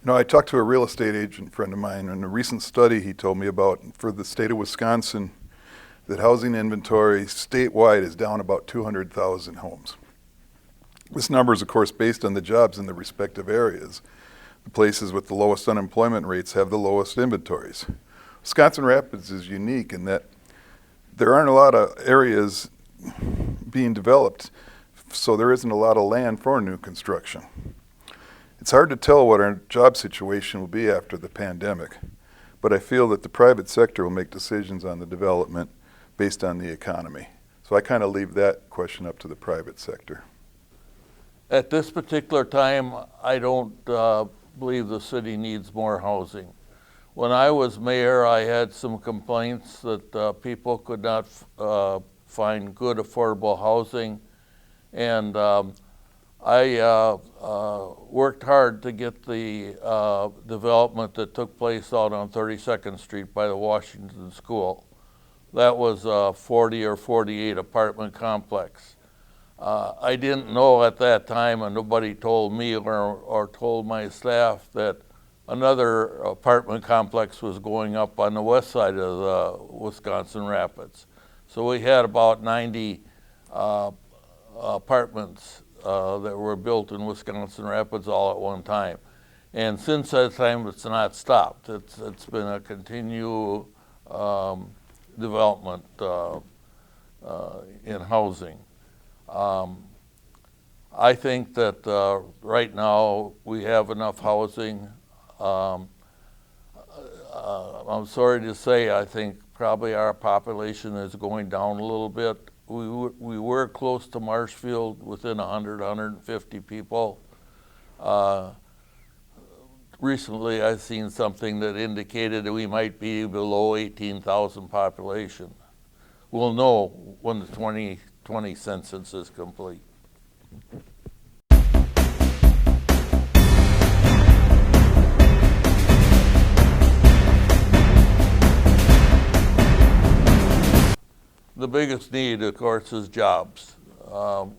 You know, I talked to a real estate agent friend of mine, and a recent study he told me about for the state of Wisconsin, that housing inventory statewide is down about 200,000 homes. This number is, of course, based on the jobs in the respective areas. The places with the lowest unemployment rates have the lowest inventories. Wisconsin Rapids is unique in that there aren't a lot of areas being developed, so there isn't a lot of land for new construction. It's hard to tell what our job situation will be after the pandemic, but I feel that the private sector will make decisions on the development based on the economy. So I kind of leave that question up to the private sector. At this particular time, I don't believe the city needs more housing. When I was mayor, I had some complaints that people could not find good affordable housing, and I worked hard to get the development that took place out on 32nd Street by the Washington School. That was a 40 or 48 apartment complex. I didn't know at that time, and nobody told me or told my staff, that another apartment complex was going up on the west side of the Wisconsin Rapids. So we had about 90 apartments that were built in Wisconsin Rapids all at one time. And since that time, it's not stopped. It's been a continual development in housing. I think that right now we have enough housing. I'm sorry to say, I think probably our population is going down a little bit. We were close to Marshfield, within 100, 150 people. Recently I've seen something that indicated that we might be below 18,000 population. We'll know when the 2020 census is complete. The biggest need, of course, is jobs.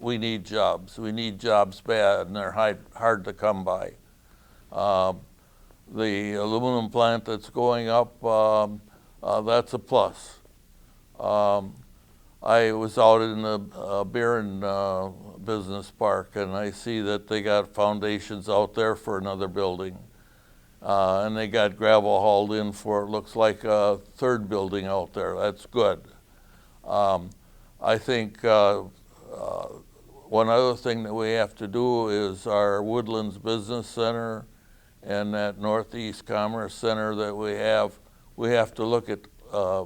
We need jobs. We need jobs bad, and they're hard to come by. The aluminum plant that's going up, that's a plus. I was out in the beer and business park, and I see that they got foundations out there for another building. And they got gravel hauled in for, it looks like, a third building out there. That's good. I think one other thing that we have to do is our Woodlands Business Center and that Northeast Commerce Center that we have to look at,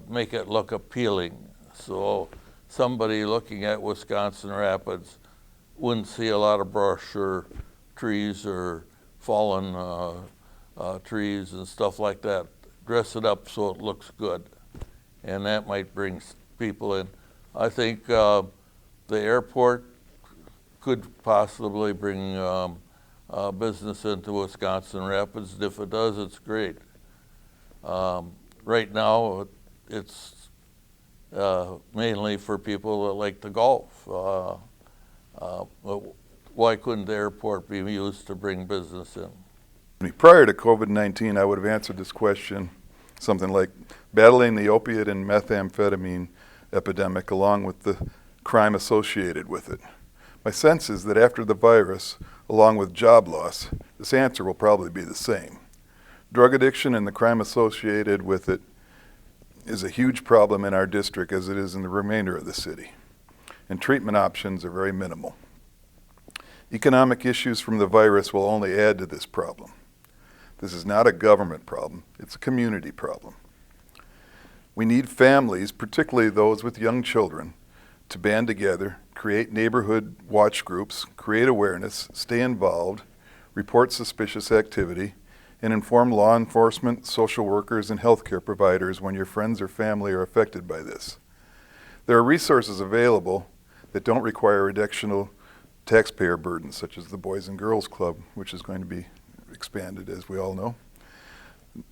make it look appealing. So somebody looking at Wisconsin Rapids wouldn't see a lot of brush or trees or fallen trees and stuff like that. Dress it up so it looks good, and that might bring people in. I think the airport could possibly bring business into Wisconsin Rapids. If it does, it's great. Right now, it's mainly for people that like to golf. Why couldn't the airport be used to bring business in? Prior to COVID-19, I would have answered this question something like battling the opiate and methamphetamine epidemic along with the crime associated with it. My sense is that after the virus, along with job loss, this answer will probably be the same. Drug addiction and the crime associated with it is a huge problem in our district, as it is in the remainder of the city, and treatment options are very minimal. Economic issues from the virus will only add to this problem. This is not a government problem, it's a community problem. We need families, particularly those with young children, to band together, create neighborhood watch groups, create awareness, stay involved, report suspicious activity, and inform law enforcement, social workers, and healthcare providers when your friends or family are affected by this. There are resources available that don't require additional taxpayer burdens, such as the Boys and Girls Club, which is going to be expanded, as we all know.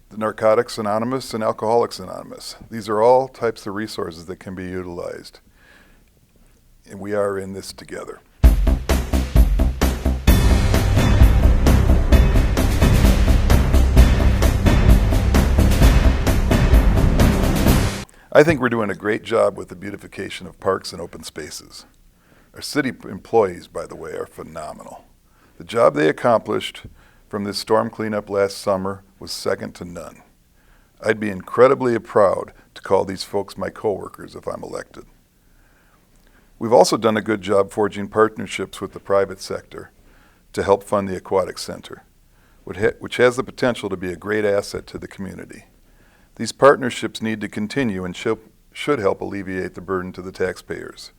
The Narcotics Anonymous and Alcoholics Anonymous. These are all types of resources that can be utilized. And we are in this together. I think we're doing a great job with the beautification of parks and open spaces. Our city employees, by the way, are phenomenal. The job they accomplished from this storm cleanup last summer was second to none. I'd be incredibly proud to call these folks my coworkers if I'm elected. We've also done a good job forging partnerships with the private sector to help fund the Aquatic Center, which has the potential to be a great asset to the community. These partnerships need to continue and should help alleviate the burden to the taxpayers.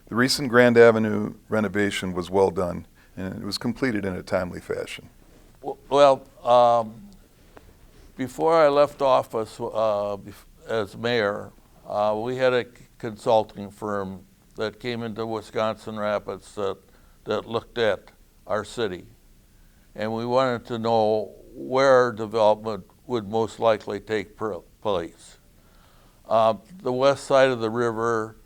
The recent Grand Avenue renovation was well done, and it was completed in a timely fashion. Well, before I left office as mayor, we had a consulting firm that came into Wisconsin Rapids that looked at our city. And we wanted to know where development would most likely take place. The west side of the river,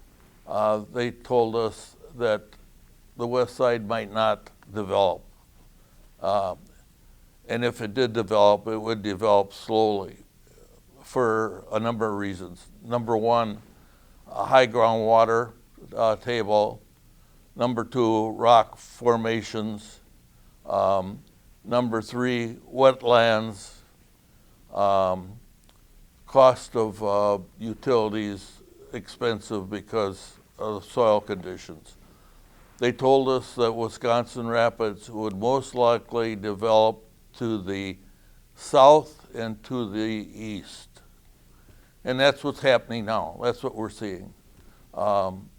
they told us that the west side might not develop. And if it did develop, it would develop slowly for a number of reasons. Number one, a high groundwater table. Number two, rock formations. Number three, wetlands. Cost of utilities expensive because of soil conditions. They told us that Wisconsin Rapids would most likely develop to the south and to the east. And that's what's happening now. That's what we're seeing.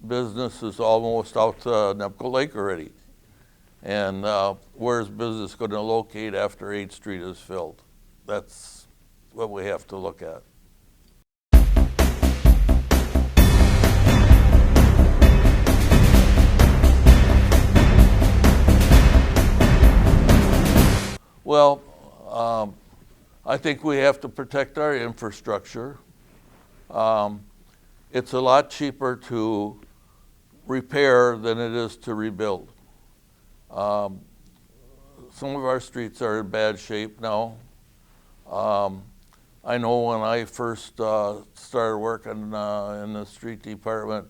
Business is almost out to Nepco Lake already. And where's business going to locate after 8th Street is filled? That's what we have to look at. Well, I think we have to protect our infrastructure. It's a lot cheaper to repair than it is to rebuild. Some of our streets are in bad shape now. I know when I first started working in the street department,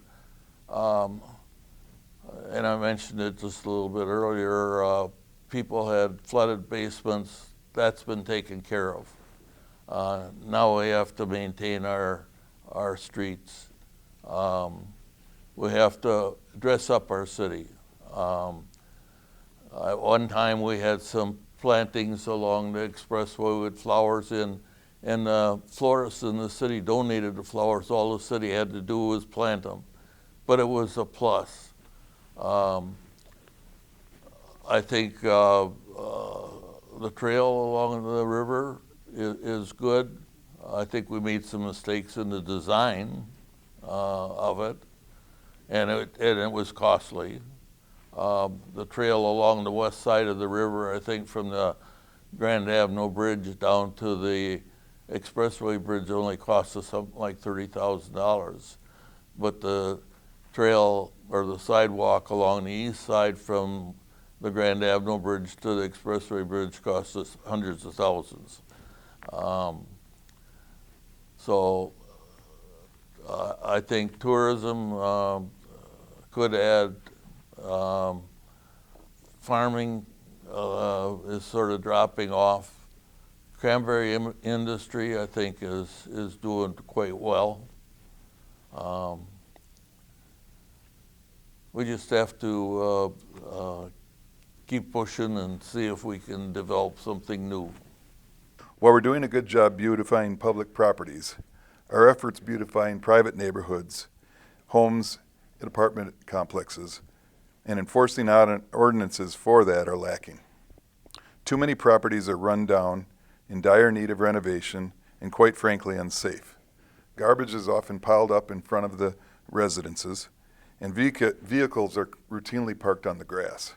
and I mentioned it just a little bit earlier, people had flooded basements. That's been taken care of. Now we have to maintain our streets. We have to dress up our city. At one time we had some plantings along the expressway with flowers in, and the florists in the city donated the flowers. All the city had to do was plant them, but it was a plus. I think the trail along the river is good. I think we made some mistakes in the design of it, and it was costly. The trail along the west side of the river, I think from the Grand Avenue Bridge down to the Expressway Bridge only cost us something like $30,000. But the trail or the sidewalk along the east side from the Grand Avenue Bridge to the Expressway Bridge cost us hundreds of thousands. So I think tourism could add. Farming is sort of dropping off. Cranberry industry, I think, is doing quite well. We just have to keep pushing and see if we can develop something new. While we're doing a good job beautifying public properties, our efforts beautifying private neighborhoods, homes, and apartment complexes, and enforcing ordinances for that are lacking. Too many properties are run down, in dire need of renovation, and quite frankly unsafe. Garbage is often piled up in front of the residences, and vehicles are routinely parked on the grass.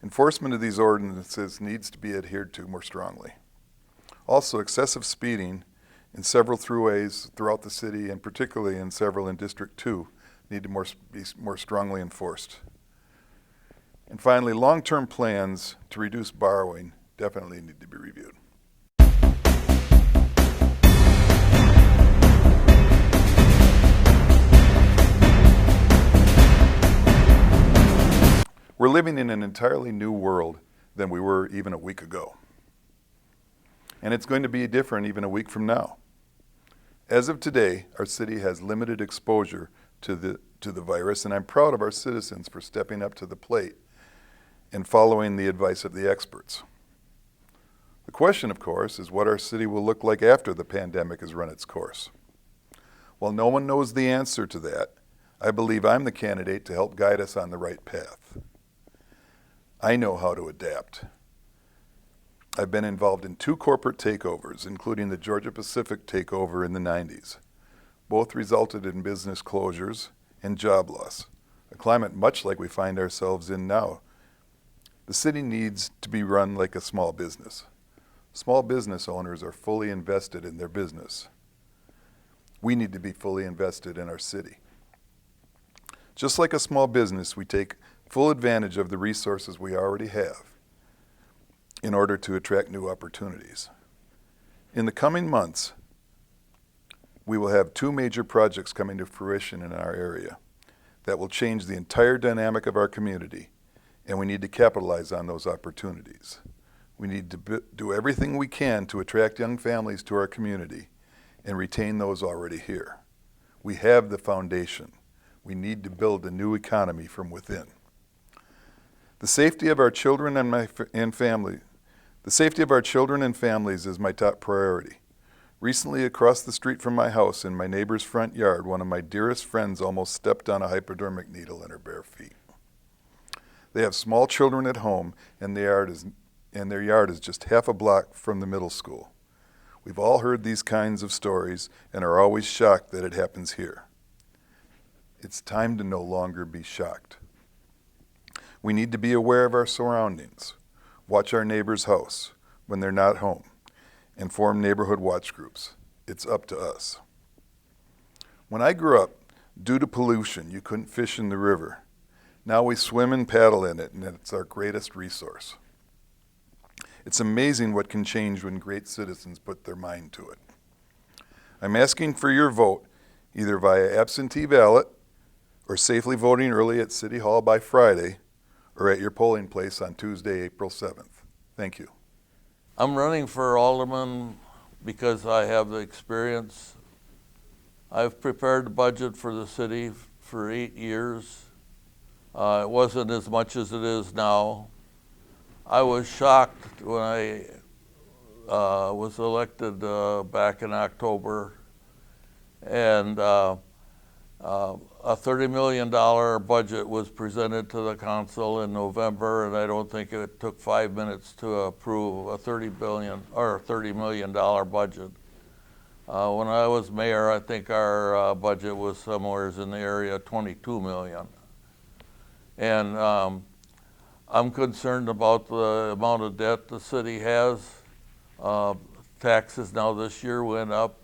Enforcement of these ordinances needs to be adhered to more strongly. Also, excessive speeding in several throughways throughout the city, and particularly in several in District 2, need to be more strongly enforced. And finally, long-term plans to reduce borrowing definitely need to be reviewed. We're living in an entirely new world than we were even a week ago. And it's going to be different even a week from now. As of today, our city has limited exposure to the virus, and I'm proud of our citizens for stepping up to the plate and following the advice of the experts. The question, of course, is what our city will look like after the pandemic has run its course. While no one knows the answer to that, I believe I'm the candidate to help guide us on the right path. I know how to adapt. I've been involved in 2 corporate takeovers, including the Georgia Pacific takeover in the 90s. Both resulted in business closures and job loss, a climate much like we find ourselves in now. The city needs to be run like a small business. Small business owners are fully invested in their business. We need to be fully invested in our city. Just like a small business, we take full advantage of the resources we already have in order to attract new opportunities. In the coming months, we will have 2 major projects coming to fruition in our area that will change the entire dynamic of our community, and we need to capitalize on those opportunities. We need to do everything we can to attract young families to our community and retain those already here. We have the foundation. We need to build a new economy from within. The safety of our children and families is my top priority. Recently, across the street from my house in my neighbor's front yard, one of my dearest friends almost stepped on a hypodermic needle in her bare feet. They have small children at home, and their yard is just half a block from the middle school. We've all heard these kinds of stories and are always shocked that it happens here. It's time to no longer be shocked. We need to be aware of our surroundings, watch our neighbor's house when they're not home, and form neighborhood watch groups. It's up to us. When I grew up, due to pollution, you couldn't fish in the river. Now we swim and paddle in it, and it's our greatest resource. It's amazing what can change when great citizens put their mind to it. I'm asking for your vote, either via absentee ballot or safely voting early at City Hall by Friday, or at your polling place on Tuesday, April 7th. Thank you. I'm running for alderman because I have the experience. I've prepared the budget for the city for 8 years. It wasn't as much as it is now. I was shocked when I was elected back in October, and a $30 million budget was presented to the council in November, and I don't think it took 5 minutes to approve a $30 million budget. When I was mayor, I think our budget was somewhere in the area of $22 million. And I'm concerned about the amount of debt the city has. Taxes now this year went up,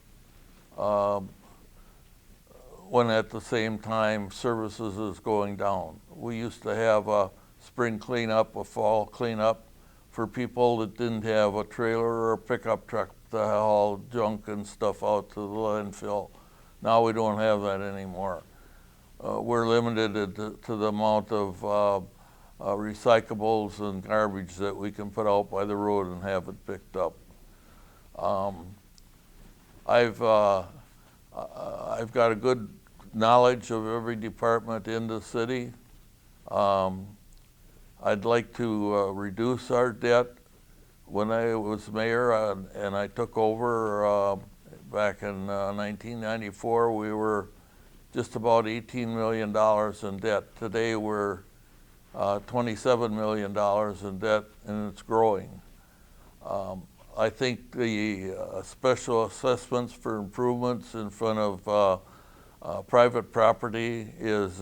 when at the same time services is going down. We used to have a spring cleanup, a fall cleanup for people that didn't have a trailer or a pickup truck to haul junk and stuff out to the landfill. Now we don't have that anymore. We're limited to the amount of recyclables and garbage that we can put out by the road and have it picked up. I've got a good knowledge of every department in the city. I'd like to reduce our debt. when I was mayor and I took over back in 1994, we were just about $18 million in debt. Today we're $27 million in debt, and it's growing. I think the special assessments for improvements in front of private property is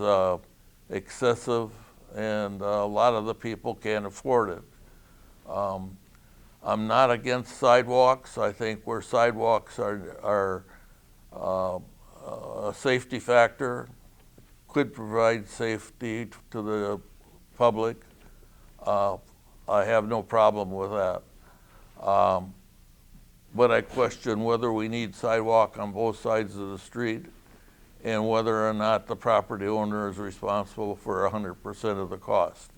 excessive, and a lot of the people can't afford it. I'm not against sidewalks. I think where sidewalks are a safety factor, could provide safety to the public, I have no problem with that. But I question whether we need sidewalk on both sides of the street and whether or not the property owner is responsible for 100% of the cost.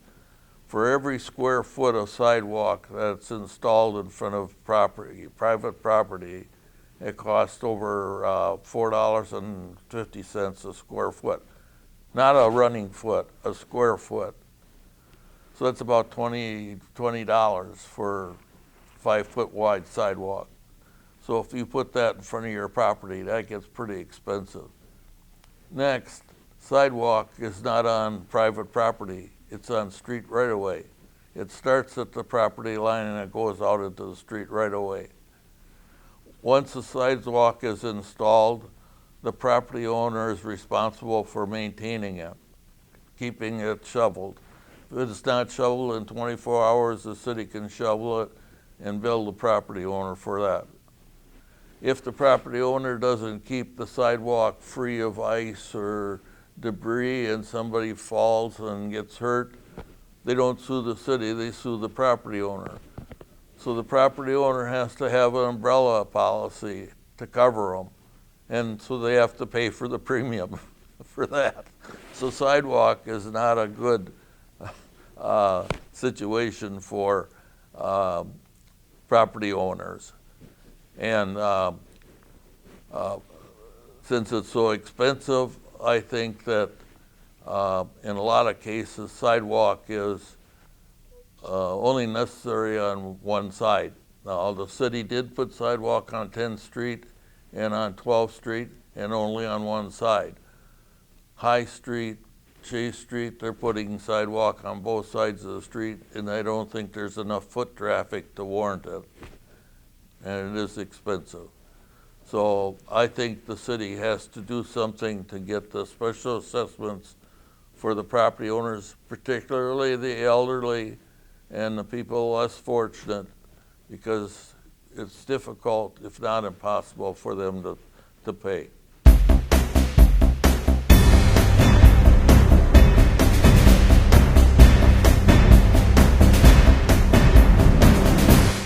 For every square foot of sidewalk that's installed in front of private property, it costs over $4.50 a square foot. Not a running foot, a square foot. So that's about $20 for 5-foot wide sidewalk. So if you put that in front of your property, that gets pretty expensive. Next, sidewalk is not on private property. It's on street right of way. It starts at the property line and it goes out into the street right of way. Once the sidewalk is installed, the property owner is responsible for maintaining it, keeping it shoveled. If it's not shoveled in 24 hours, the city can shovel it and bill the property owner for that. If the property owner doesn't keep the sidewalk free of ice or debris and somebody falls and gets hurt, they don't sue the city, they sue the property owner. So the property owner has to have an umbrella policy to cover them, and so they have to pay for the premium for that. So sidewalk is not a good situation for property owners. And since it's so expensive, I think that in a lot of cases, sidewalk is only necessary on one side. Now, the city did put sidewalk on 10th Street and on 12th Street, and only on one side. High Street, Chase Street, they're putting sidewalk on both sides of the street, and I don't think there's enough foot traffic to warrant it. And it is expensive. So I think the city has to do something to get the special assessments for the property owners, particularly the elderly and the people less fortunate, because it's difficult, if not impossible, for them to pay.